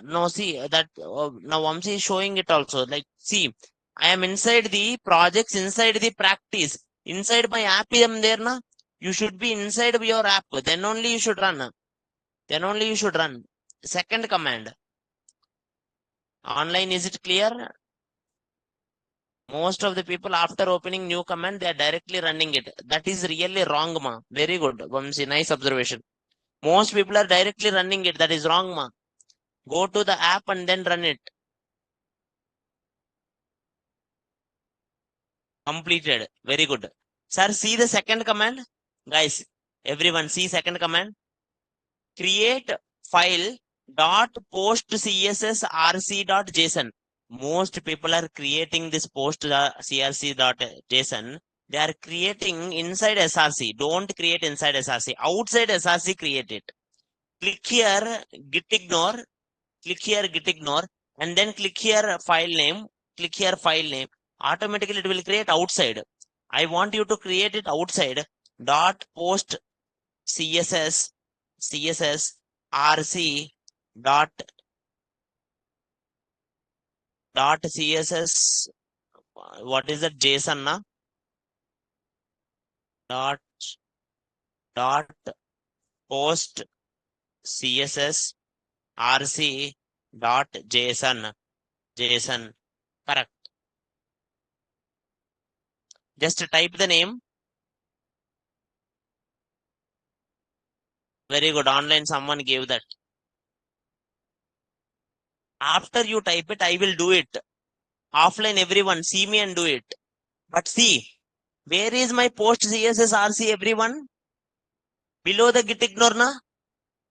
No, see that now Vamsi is showing it also. Like see, I am inside the projects, inside the practice. Inside my app, I am there, na? You should be inside of your app. Then only you should run. Then only you should run. Second command. Online, is it clear? Most of the people after opening new command, they are directly running it. That is really wrong, ma. Very good. Vamsi, nice observation. Most people are directly running it. That is wrong, ma. Go to the app and then run it. Completed. Very good. Sir, see the second command. Guys, everyone see second command. Create file dot post css rc dot json. Most people are creating this post crc dot json. They are creating inside src. Don't create inside src. Outside src, create it. Click here, git ignore. Click here, git ignore, and then click here file name. Click here file name. Automatically it will create outside. I want you to create it outside. Dot post css rc dot css. What is that? JSON, na? Dot dot post css rc dot json. Correct. Just type the name. Very good. Online, someone gave that. After you type it, I will do it. Offline, everyone, see me and do it. But see, where is my post CSS RC, everyone? Below the git ignore, na?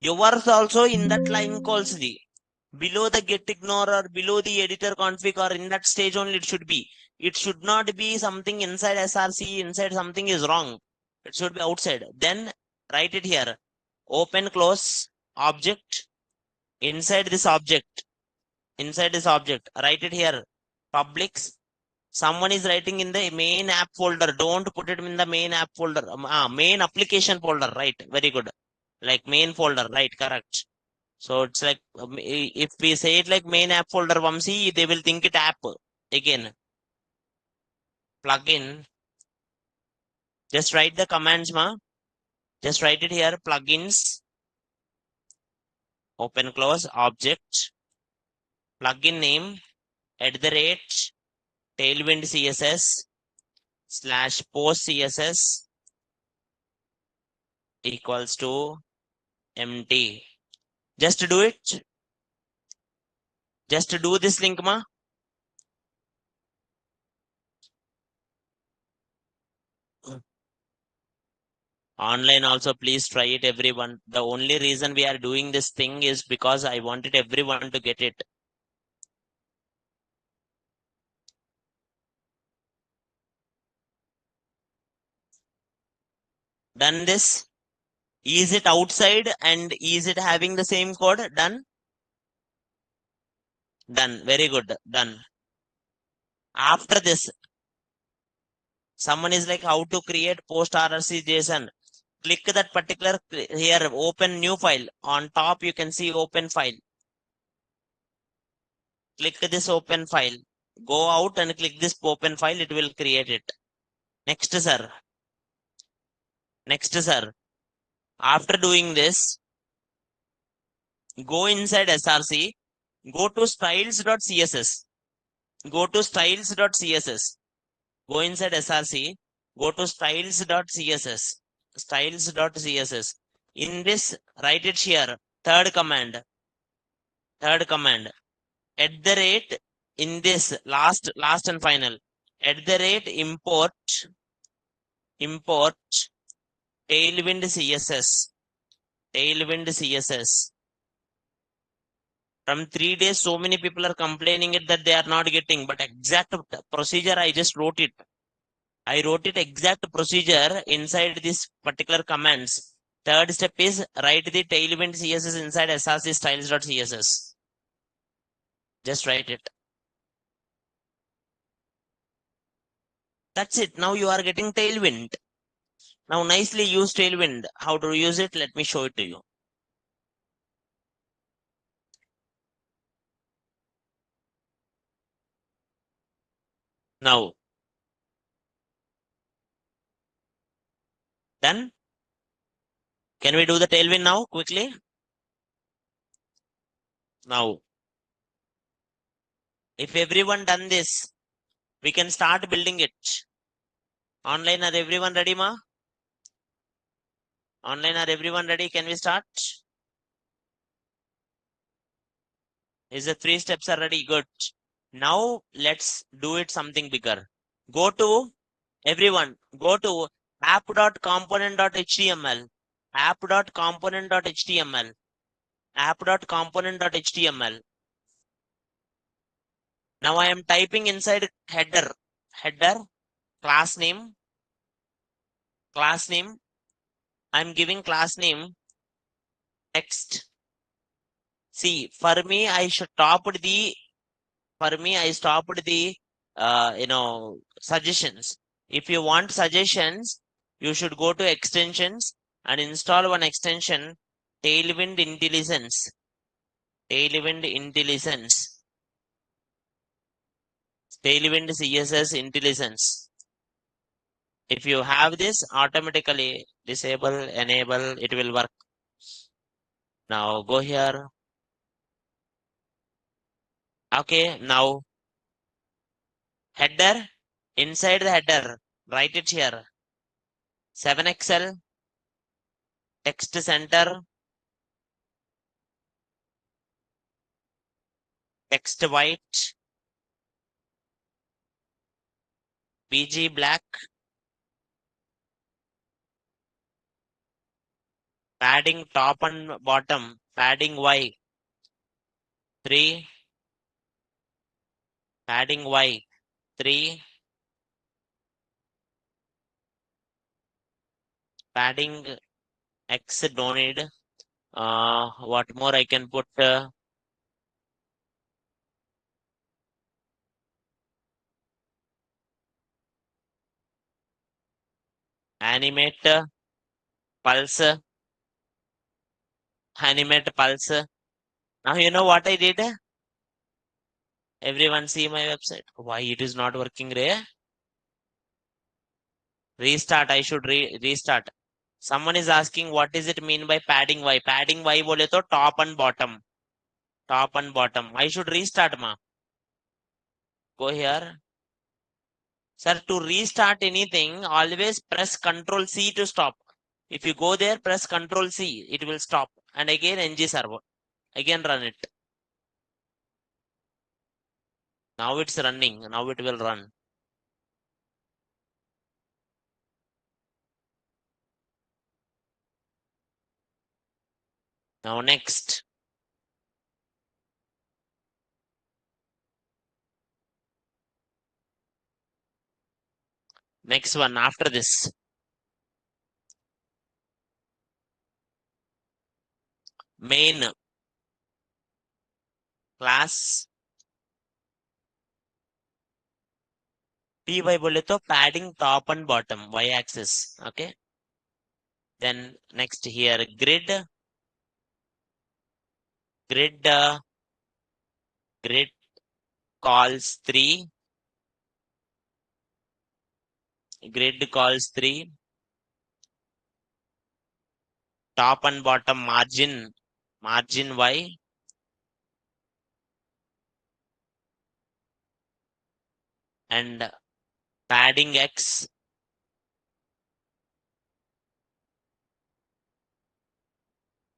Yours also in that line calls the. Below the git ignore or below the editor config or in that stage only it should be. It should not be something inside SRC, inside something is wrong. It should be outside. Then write it here. Open close object. Inside this object. Inside this object. Write it here. Publics. Someone is writing in the main app folder. Don't put it in the main app folder. Main application folder. Right. Very good. Like main folder. Right. Correct. So it's like if we say it like main app folder, Vamsi, they will think it app. Again, plugin. Just write the commands, ma. Just write it here. Plugins. Open close object. Plugin name. @ tailwind CSS / post CSS equals to empty. Just do it. Just do this link, ma. Online also, please try it, everyone. The only reason we are doing this thing is because I wanted everyone to get it. Done this? Is it outside and is it having the same code? Done? Done. Very good. Done. After this, someone is like how to create post RRC JSON. Click that particular here, open new file. On top, you can see open file. Click this open file. Go out and click this open file. It will create it. Next, sir. Next, sir. After doing this, go inside SRC. Go to styles.css. Go to styles.css. Go inside SRC. Go to styles.css. Styles.css. In this, write it here. Third command. Third command. @ in this last and final. @ import tailwind CSS. Tailwind CSS. From 3 days, so many people are complaining it that they are not getting, but exact procedure I just wrote it. I wrote it exact procedure inside this particular commands. Third step is write the tailwind CSS inside src styles.css. Just write it. That's it. Now you are getting tailwind. Now nicely use tailwind. How to use it? Let me show it to you. Now, done? Can we do the tailwind now quickly? Now, if everyone done this, we can start building it. Online, are everyone ready, ma? Online, are everyone ready? Can we start? Is the 3 steps are ready? Good. Now let's do it something bigger. Go to everyone. Go to app.component.html. App.component.html. App.component.html. Now I am typing inside header. Header, class name, class name. I'm giving class name text. See, for me, I stopped the suggestions. If you want suggestions, you should go to extensions and install one extension, Tailwind Intelligence. Tailwind Intelligence. Tailwind CSS Intelligence. If you have this, automatically disable, enable, it will work. Now go here. Okay, now header, inside the header, write it here. 7XL, text center, text white, PG black, padding top and bottom, padding Y, 3, padding Y, 3, padding X don't need. What more I can put? Animate pulse, animate pulse. Now you know what I did? Everyone see my website. Why it is not working, Ray? Restart. I should restart. Someone is asking what does it mean by padding Y? Padding Y bole to top and bottom. Top and bottom. I should restart, ma. Go here. Sir, to restart anything, always press Control C to stop. If you go there, press Control C, it will stop. And again, NG server. Again, run it. Now it's running. Now it will run. Now next. Next one after this. Main class py bole to padding top and bottom y axis. Okay. Then next here grid grid calls 3, grid calls 3, top and bottom margin y, and padding x,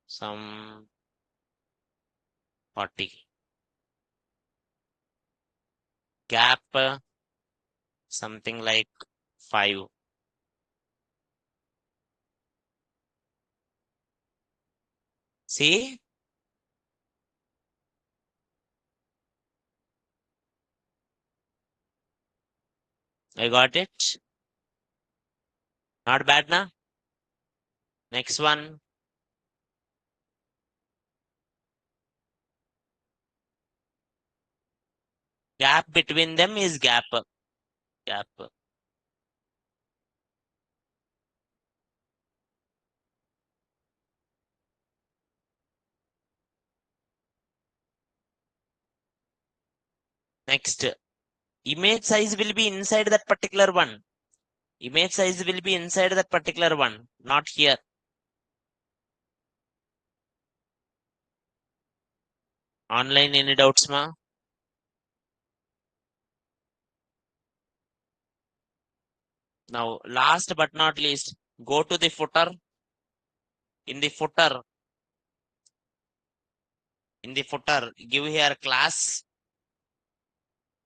some 40, gap something like 5. See, I got it. Not bad, na? Next one. Gap between them is gap. Gap. Next. Image size will be inside that particular one. Image size will be inside that particular one, not here. Online any doubts, ma? Now, last but not least, go to the footer. In the footer, give here class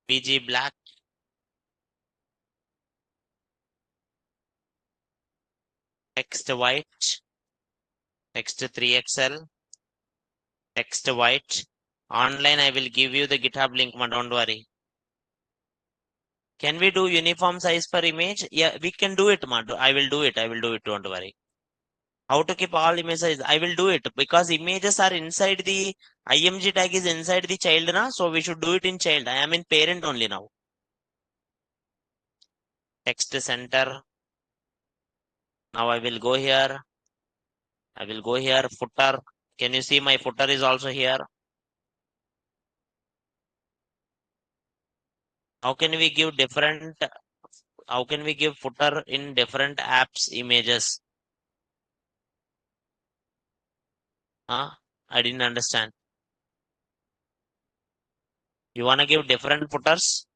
PG black, text white, text 3XL, text white. Online, I will give you the GitHub link, ma, don't worry. Can we do uniform size for image? Yeah, we can do it, ma. I will do it. Don't worry. How to keep all image size? I will do it because images are inside the IMG tag is inside the child, na? So we should do it in child. I am in parent only now. Text center. Now I will go here. Footer. Can you see my footer is also here? How can we give different, how can we give footer in different apps images? Huh? I didn't understand. You want to give different footers?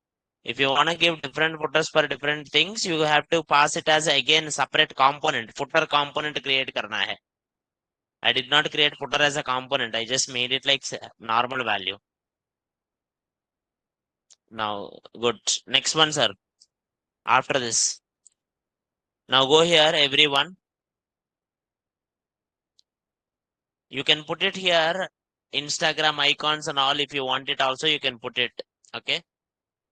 If you want to give different footers for different things, you have to pass it as again separate component. Footer component create karna hai. I did not create footer as a component. I just made it like normal value. Now, good. Next one, sir. After this. Now go here, everyone. You can put it here, Instagram icons and all. If you want it also, you can put it. Okay.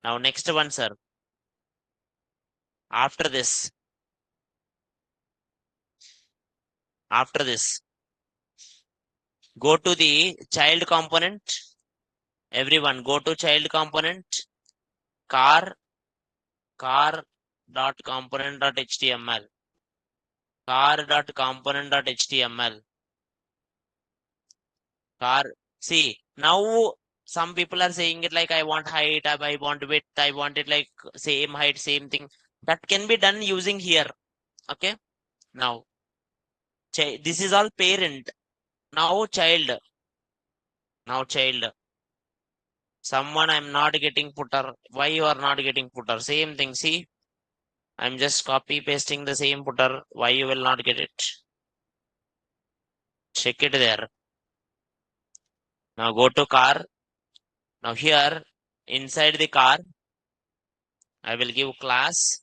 Now next one, sir. After this, go to the child component. Everyone, go to child component. Car dot component dot html. Car dot component dot html. Car. See now. Some people are saying it like I want height, I want width, I want it like same height, same thing. That can be done using here. Okay. Now, this is all parent. Now child. Now child. Someone I'm not getting footer. Why you are not getting footer? Same thing. See, I'm just copy pasting the same footer. Why you will not get it? Check it there. Now go to car. Now here, inside the car, I will give class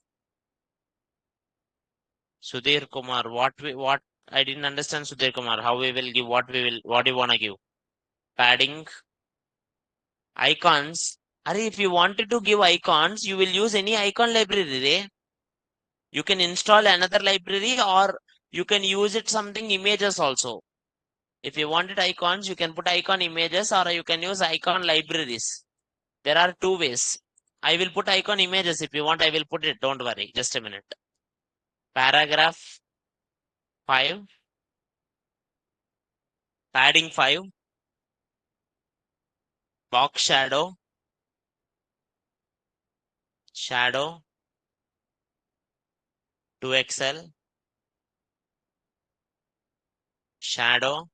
Sudhir Kumar. What I didn't understand Sudhir Kumar. How we will give what do you wanna give? Padding, icons. Are if you wanted to give icons, you will use any icon library. Eh? You can install another library or you can use it something images also. If you wanted icons, you can put icon images or you can use icon libraries. There are two ways. I will put icon images. If you want, I will put it. Don't worry. Just a minute. Paragraph 5, padding 5, box shadow 2XL, shadow,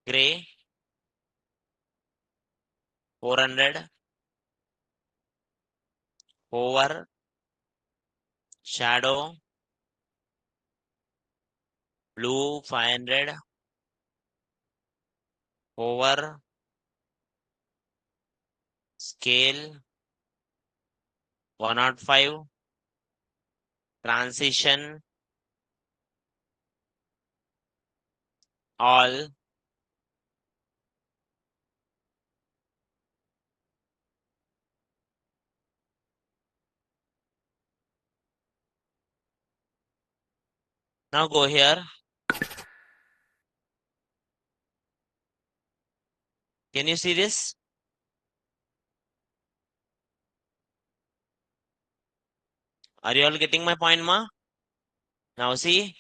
gray 400, over, shadow, blue 500, over, scale 105, transition, all. Now go here. Can you see this? Are you all getting my point, ma? Now see,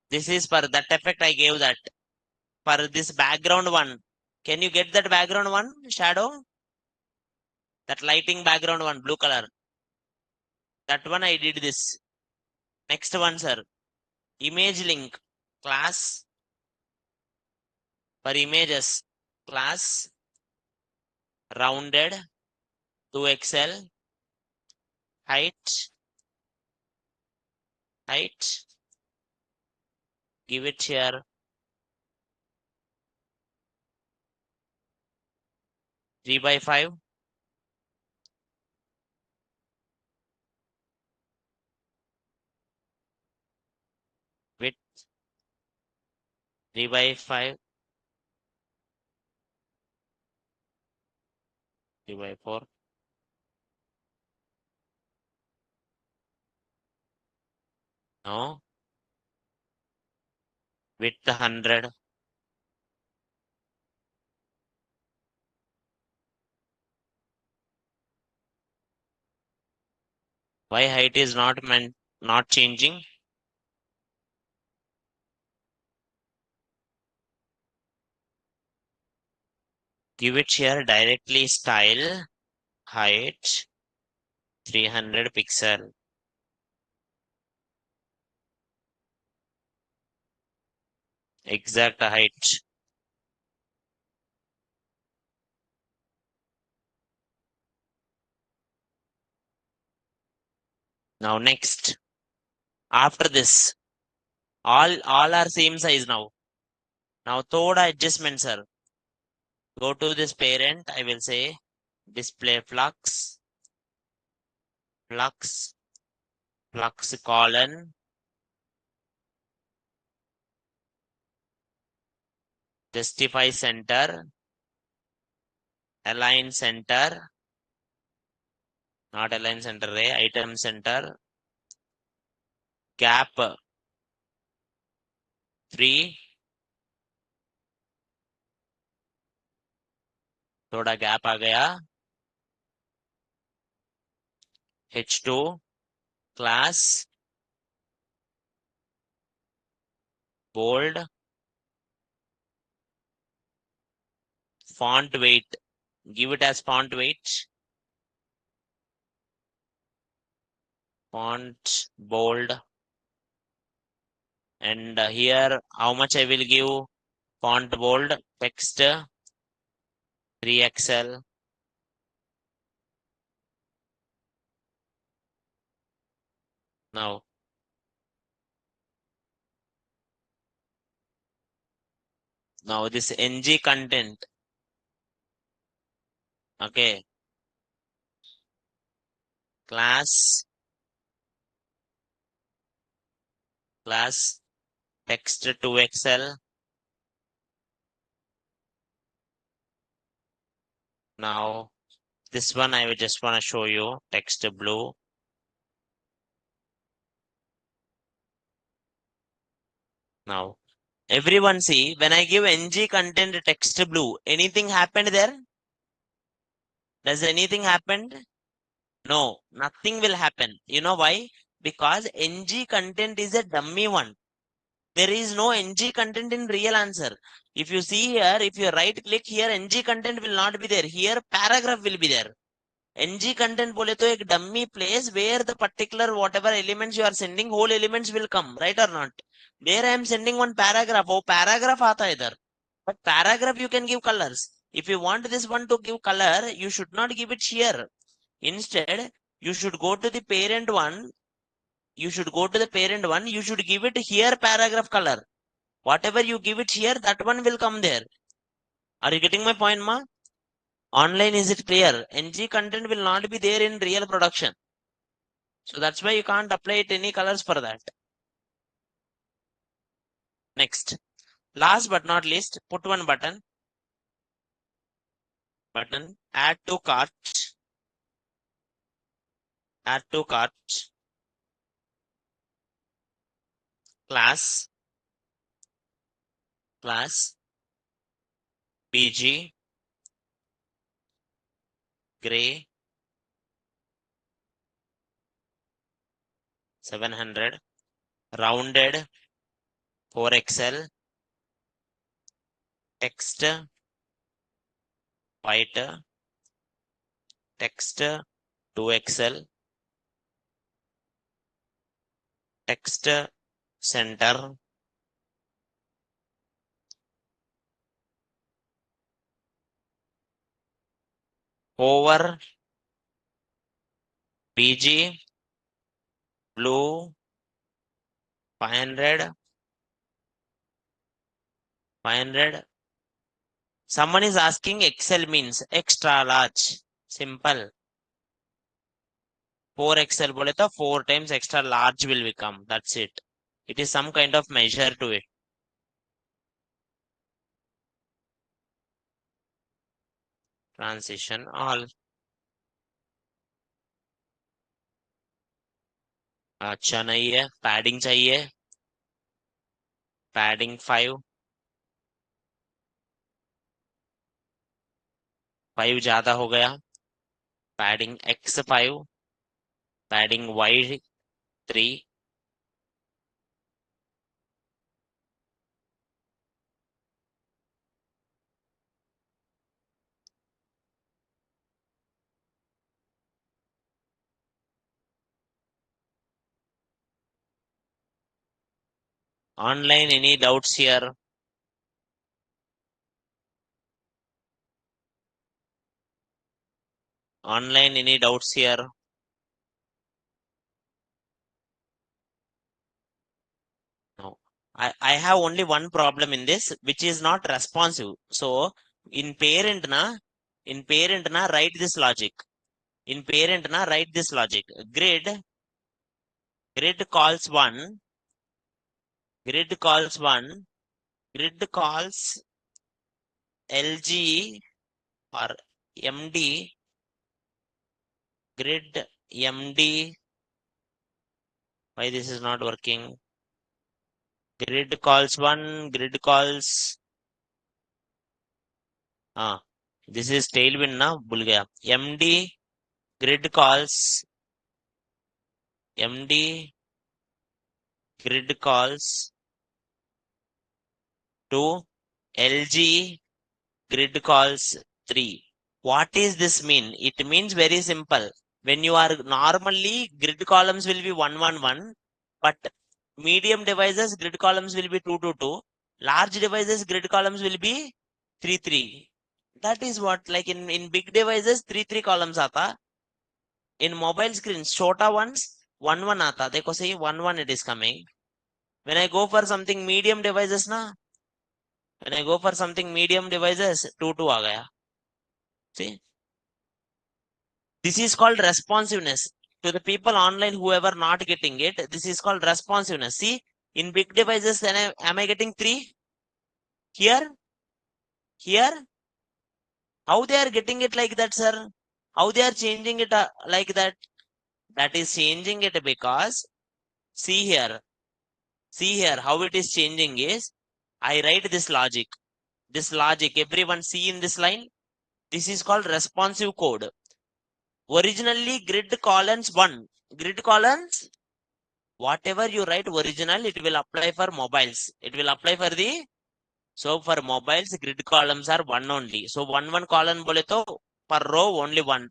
This is for that effect I gave that. For this background one. Can you get that background one, shadow? That lighting background one, blue color. That one I did this. Next one, sir. Image link. Class. For images. Class. Rounded. 2XL. Height. Height. Give it here. 3 by 5. Width. 3 by 5. 3 by 4. No. Width 100. Why height is not changing? Give it here directly style. Height. 300 pixel. Exact height. Now next. After this. All are same size now. Now third adjustment, sir. Go to this parent. I will say display flux. Flux. Flux colon. Justify center. Align center. Not align center. Item center. Gap 3. थोड़ा gap आ गया. H2 class bold font weight. Give it as font weight. Font bold. And here how much I will give font bold text 3XL. Now this NG content. Okay. Class text 2XL. Now this one I will just want to show you text blue. Now everyone see when I give NG content text blue, anything happened there? Does anything happened? No, nothing will happen. You know why? Because NG content is a dummy one. There is no NG content in real answer. If you see here, if you right click here, NG content will not be there. Here paragraph will be there. NG content बोले तो एक dummy place where the particular whatever elements you are sending, whole elements will come, right or not? There I am sending one paragraph. वो paragraph आता है इधर. But paragraph you can give colors. If you want this one to give color, you should not give it here. Instead, you should go to the parent one. You should go to the parent one. You should give it here paragraph color. Whatever you give it here, that one will come there. Are you getting my point, ma? Online, is it clear? NG content will not be there in real production. So that's why you can't apply it any colors for that. Next. Last but not least, put one button. Add to cart. Add to cart. Class. PG. Gray. 700. Rounded. 4 Excel, text, white, text, 2 Excel, text, center, over, BG, blue, 500, 500. Someone is asking Excel means extra large. Simple. 4 Excel bole to 4 times extra large will become. That's it. It is some kind of measure to it. Transition all. अच्छा नहीं है. Padding चाहिए. Padding 5. 5 ज्यादा हो गया. Padding X5. Padding Y3. Online, any doubts here? Online, any doubts here? No. I have only one problem in this, which is not responsive. So in parent na write this logic. In parent na write this logic. Grid calls one, grid calls one, grid calls LG or MD, grid MD. Why this is not working? Grid calls one, grid calls. Ah, this is tailwind na, भूल गया. MD, grid calls MD, grid calls to LG, grid calls 3. What is this mean? It means very simple. When you are normally grid columns will be 1, 1, 1, but medium devices grid columns will be 2, 2, 2. Large devices grid columns will be 3, 3. That is what, like in big devices 3, 3 columns aata. In mobile screens, shorter ones 1, 1 aata. Dekho say 1, 1 it is coming. When I go for something medium devices na, when I go for something medium devices 2, 2 aa gaya. See? This is called responsiveness. To the people online, whoever not getting it, this is called responsiveness. See, in big devices, am I getting 3? Here? Here? How they are getting it like that, sir? How they are changing it like that? That is changing it because, see here, how it is changing is, I write this logic. This logic, everyone see in this line? This is called responsive code. Originally, grid columns 1. Grid columns, whatever you write original, it will apply for mobiles. It will apply for the, so for mobiles, grid columns are 1 only. So 1, 1 column bole to per row only 1.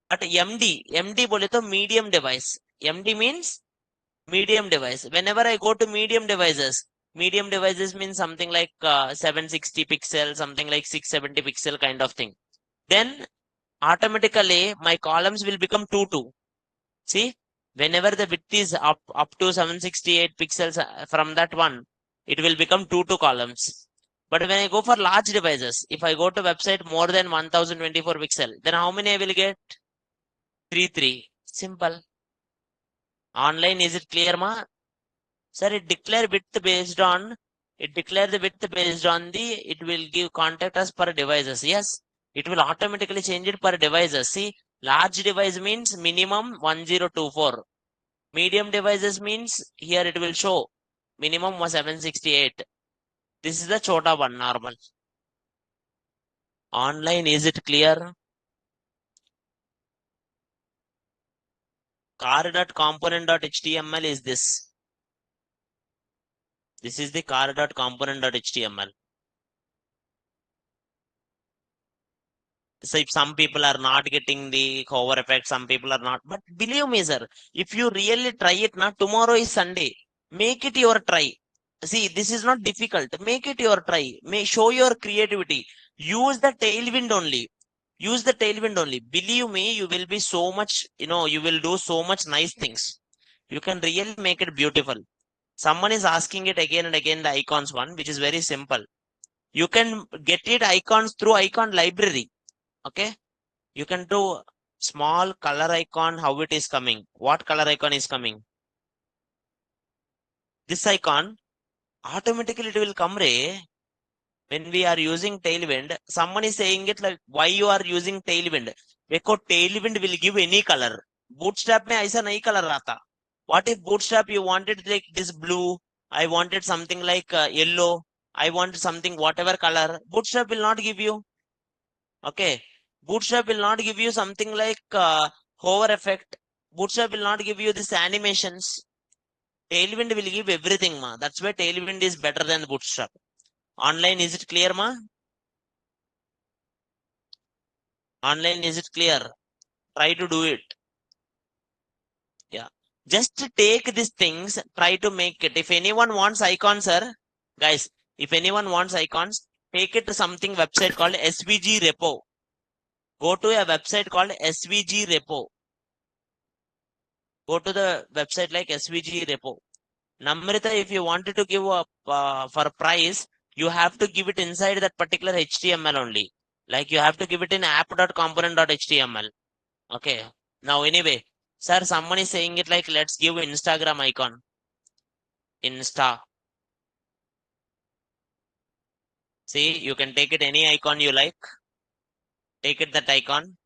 But MD bole to medium device. MD means medium device. Whenever I go to medium devices means something like 760 pixel, something like 670 pixel kind of thing. Then automatically my columns will become 2, 2. See, whenever the width is up to 768 pixels from that one, it will become 2, 2 columns. But when I go for large devices, if I go to website more than 1024 pixel, then how many I will get? 3, 3. Simple. Online, is it clear, ma? Sir, it declare width based on, it declare the width based on the, it will give contact us per devices. Yes, it will automatically change it per devices. See, large device means minimum 1024. Medium devices means here it will show minimum was 768. This is the chota one normal. Online, is it clear? Car.component.html is this. This is the car.component.html. So if some people are not getting the hover effect, some people are not. But believe me, sir, if you really try it, now tomorrow is Sunday. Make it your try. See, this is not difficult. Make it your try. May show your creativity. Use the tailwind only. Use the tailwind only. Believe me, you will be so much, you will do so much nice things. You can really make it beautiful. Someone is asking it again and again, the icons one, which is very simple. You can get it icons through icon library. Okay. You can do small color icon, how it is coming. What color icon is coming? This icon, automatically it will come, Ray. When we are using tailwind, someone is saying it like, why you are using tailwind? Because tailwind will give any color. Bootstrap में ऐसा नहीं color आता. What if bootstrap you wanted like this blue? I wanted something like yellow. I wanted something whatever color. Bootstrap will not give you. Okay. Bootstrap will not give you something like hover effect. Bootstrap will not give you this animations. Tailwind will give everything, ma. That's why Tailwind is better than Bootstrap. Online, is it clear, ma? Online, is it clear? Try to do it. Yeah. Just take these things, try to make it. If anyone wants icons, sir, guys, if anyone wants icons, take it to something website called SVG Repo. Go to a website called SVG Repo. Go to the website like SVG Repo. Namrita, if you wanted to give a for a price, you have to give it inside that particular HTML only. Like you have to give it in app.component.html. Okay. Now anyway, sir, someone is saying it like let's give Instagram icon. Insta. See, you can take it any icon you like. Take it that icon.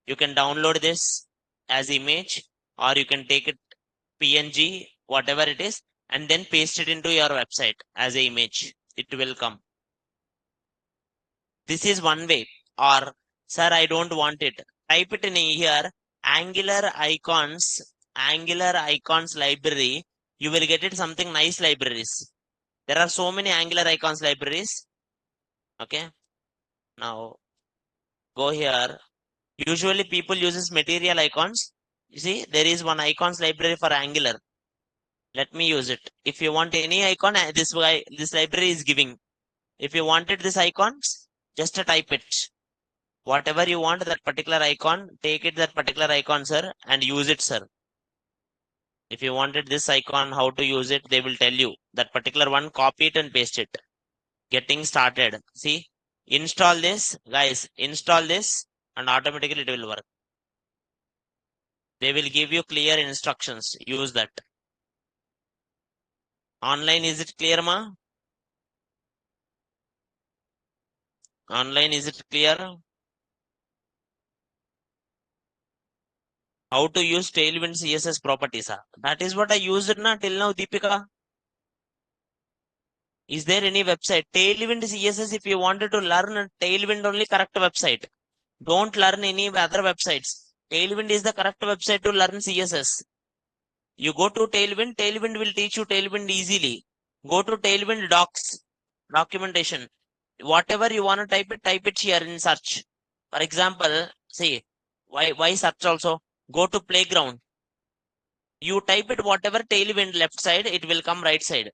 You can download this as image, or you can take it PNG, whatever it is, and then paste it into your website as a image. It will come. This is one way. Or, sir, I don't want it. Type it in here, Angular icons library. You will get it something nice libraries. There are so many Angular icons libraries. Okay. Now go here. Usually people uses material icons. You see, there is one icons library for Angular. Let me use it. If you want any icon, this library is giving. If you wanted this icons, just type it. Whatever you want, that particular icon, take it that particular icon, sir, and use it, sir. If you wanted this icon, how to use it, they will tell you. That particular one, copy it and paste it. Getting started. See, install this, guys, install this, and automatically it will work. They will give you clear instructions. Use that. Online, is it clear, ma? Online, is it clear? How to use Tailwind CSS properties? That is what I used na till now, Deepika. Is there any website? Tailwind CSS, if you wanted to learn Tailwind only, correct website. Don't learn any other websites. Tailwind is the correct website to learn CSS. You go to Tailwind, Tailwind will teach you Tailwind easily. Go to Tailwind docs, documentation. Whatever you want to type it here in search. For example, see, why search also? Go to playground. You type it whatever Tailwind left side, it will come right side.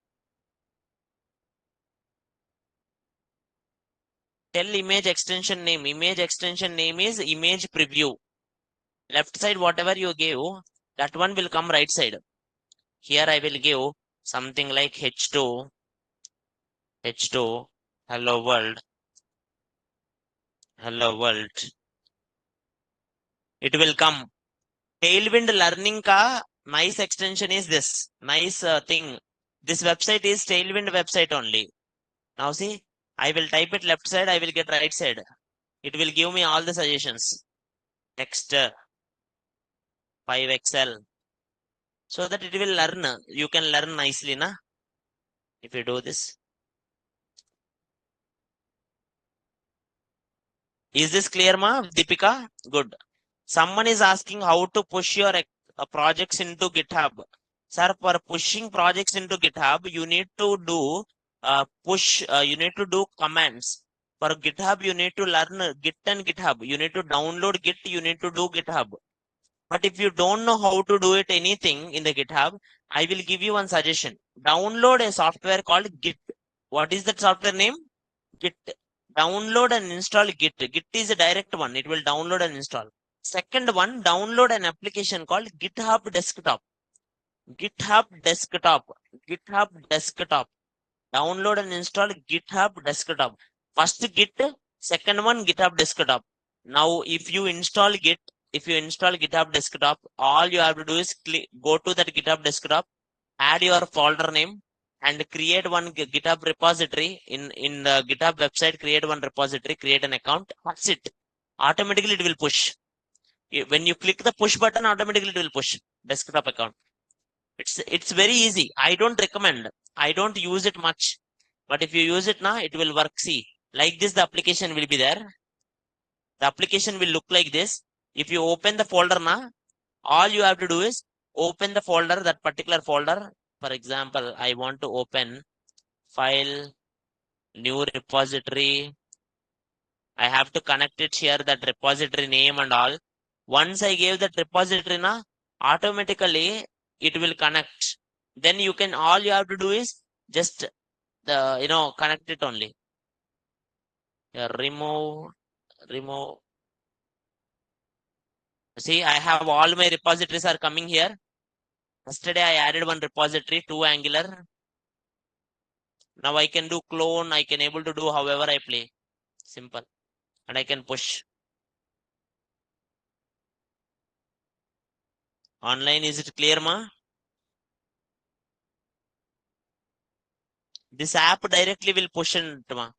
Tell image extension name. Image extension name is image preview. Left side, whatever you give, that one will come right side. Here I will give something like H2, hello world, hello world. It will come. Tailwind learning ka nice extension is this. Nice thing. This website is Tailwind website only. Now see, I will type it left side, I will get right side. It will give me all the suggestions. Text 5XL. So that it will learn. You can learn nicely, na? If you do this. Is this clear, ma? Deepika? Good. Someone is asking how to push your projects into GitHub. Sir, for pushing projects into GitHub, you need to do you need to do commands. For GitHub, you need to learn Git and GitHub. You need to download Git, you need to do GitHub. But if you don't know how to do it anything in the GitHub, I will give you one suggestion. Download a software called Git. What is that software name? Git. Download and install Git. Git is a direct one. It will download and install. Second one, download an application called GitHub Desktop. GitHub Desktop. GitHub Desktop. Download and install GitHub Desktop. First Git, second one GitHub Desktop. Now, if you install GitHub Desktop, all you have to do is go to that GitHub Desktop, add your folder name, and create one GitHub repository in the GitHub website. Create one repository, create an account. That's it. Automatically, it will push. When you click the push button, automatically it will push desktop account. It's very easy. I don't recommend. I don't use it much. But if you use it now, it will work. See, like this, the application will be there. The application will look like this. If you open the folder now, all you have to do is open the folder, that particular folder. For example, I want to open file, new repository. I have to connect it here, that repository name and all. Once I gave that repository now, automatically it will connect. Then all you have to do is just connect it only. Remove. See, I have all my repositories are coming here. Yesterday I added one repository, 2 Angular. Now I can do clone. I can able to do however I play. Simple. And I can push. Online, is it clear, ma? This app directly will push it, ma.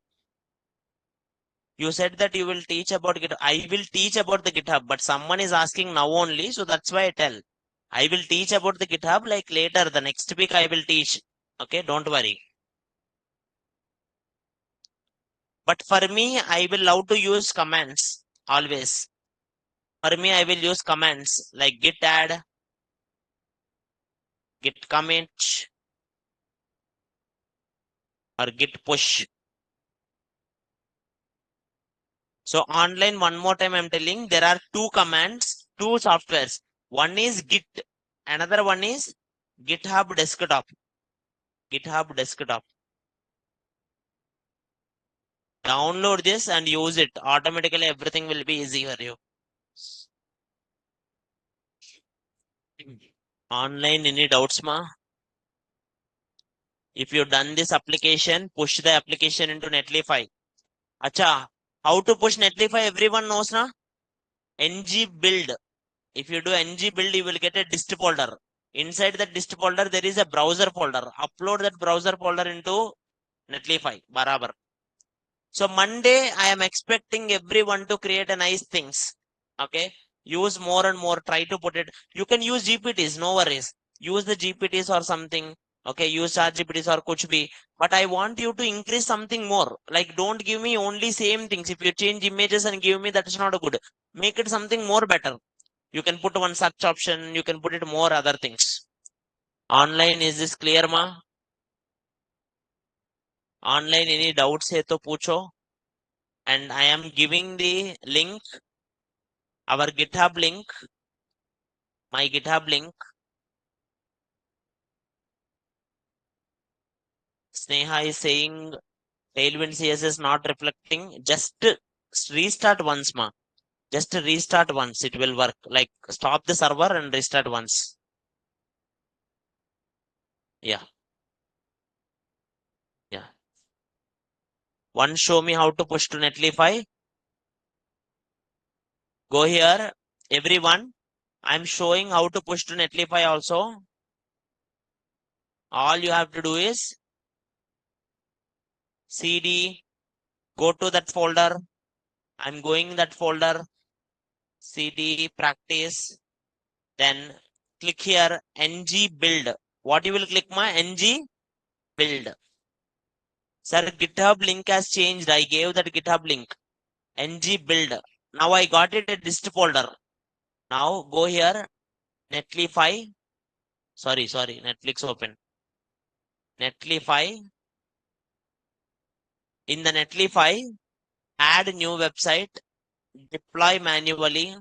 You said that you will teach about GitHub. I will teach about the GitHub, but someone is asking now only, so that's why I tell. I will teach about the GitHub like later, the next week I will teach. Okay, don't worry. But for me, I will love to use commands always. For me, I will use commands like git add, git commit, or git push. So online, one more time I'm telling, there are 2 commands, 2 softwares. One is Git, another one is GitHub Desktop. GitHub Desktop. Download this and use it. Automatically everything will be easy for you. Online, any doubts, ma? If you've done this application, push the application into Netlify. Acha, how to push Netlify? Everyone knows, na? ng build. If you do ng build, you will get a dist folder. Inside that dist folder, there is a browser folder. Upload that browser folder into Netlify. Barabar. So Monday, I am expecting everyone to create a nice things. Okay. Use more and more. Try to put it. You can use GPTs. No worries. Use the GPTs or something. Okay. Use ChatGPTs or kuch bhi. But I want you to increase something more. Like don't give me only same things. If you change images and give me, that is not good. Make it something more better. You can put one search option. You can put it more other things. Online, is this clear, ma? Online, any doubts hai to pucho. And I am giving the link, our GitHub link, my GitHub link. Sneha is saying Tailwind CSS is not reflecting. Just restart once, ma. Just restart once. It will work. Like stop the server and restart once. Yeah. Yeah. One, show me how to push to Netlify. Go here. Everyone, I'm showing how to push to Netlify also. All you have to do is CD, go to that folder. I'm going that folder, CD practice, then click here ng build. What you will click, my ng build. Sir, GitHub link has changed. I gave that GitHub link, ng build. Now I got it a dist folder. Now go here, Netlify, Sorry, Netflix open. Netlify. In the Netlify, add new website, deploy manually,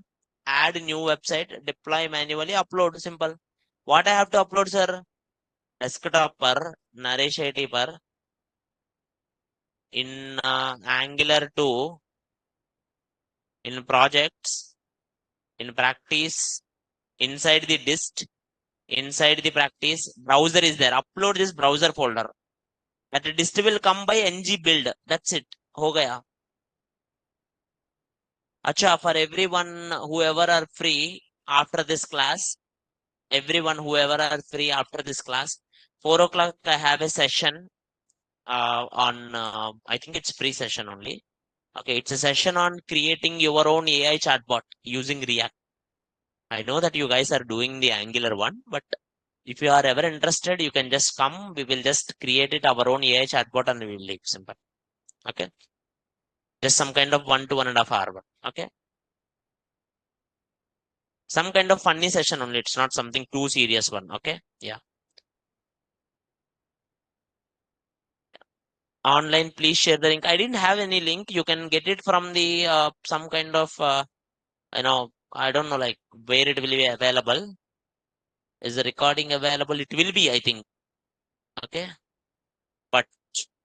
add new website, deploy manually, upload. Simple. What I have to upload, sir? Desktop पर Naresh 80 पर in Angular 2, in projects, in practice, inside the dist, inside the practice, browser is there. Upload this browser folder. That dist will come by ng build. That's it. हो गया. Acha, for everyone, whoever are free after this class, everyone, whoever are free after this class, 4 o'clock I have a session on, I think it's free session only. Okay, it's a session on creating your own AI chatbot using React. I know that you guys are doing the Angular one, but if you are ever interested, you can just come. We will just create it our own AI chatbot and we will leave. Simple. Okay. Just some kind of 1 to 1.5 hour. Okay. Some kind of funny session only. It's not something too serious one. Okay. Yeah. Online, please share the link. I didn't have any link. You can get it from the some kind of I don't know like where it will be available. Is the recording available? It will be, I think. Okay. But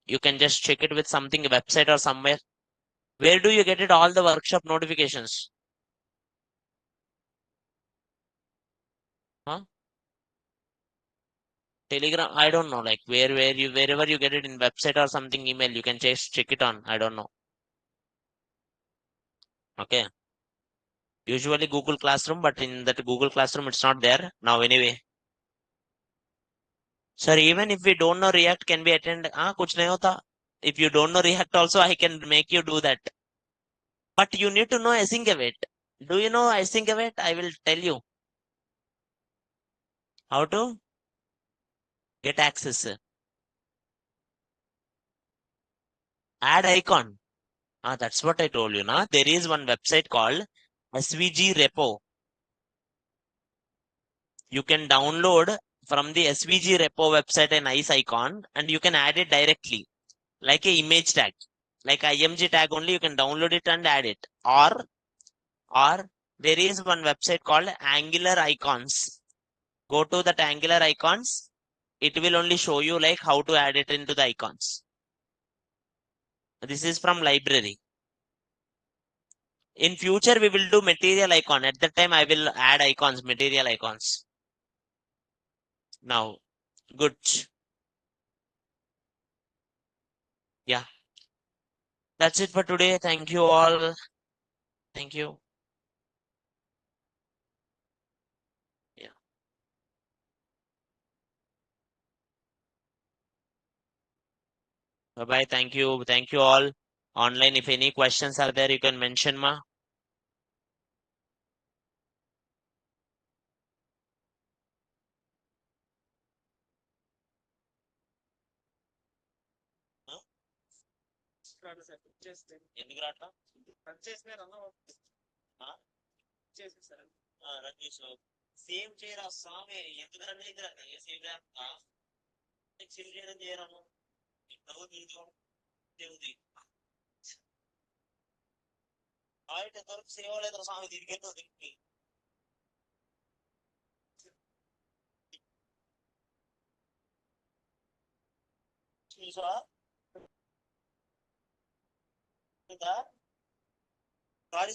you can just check it with something website or somewhere. Where do you get it? All the workshop notifications. Huh? Telegram, I don't know, like where you wherever you get it in website or something email, you can just check it on. I don't know. Okay. Usually Google Classroom, but in that Google Classroom it's not there. Now anyway. Sir, even if we don't know React can be attended. Kuch nahi hota. If you don't know React also, I can make you do that. But you need to know async await. Do you know async await? I will tell you how to get access. Add icon. That's what I told you, na. There is one website called SVG Repo. You can download from the SVG Repo website a nice icon and you can add it directly, like a image tag, like IMG tag only. You can download it and add it. Or there is one website called Angular Icons. Go to that Angular Icons. It will only show you like how to add it into the icons. This is from library. In future, we will do material icon. At that time, I will add icons, material icons. Now, good. Yeah, that's it for today. Thank you all. Thank you. Yeah. Bye bye. Thank you. Thank you all. Online, if any questions are there, you can mention ma. ఎందుకు రాట్లా Rajneesh same చేయరా స్వామి ఎందుకు run అయితే same same చేయడం చేయరాము దేవుది ఆయిట్ ఎంతవరకు save అవ్వలేదు స్వామి దీనికి ఏంటో దీనికి చూసా గాడి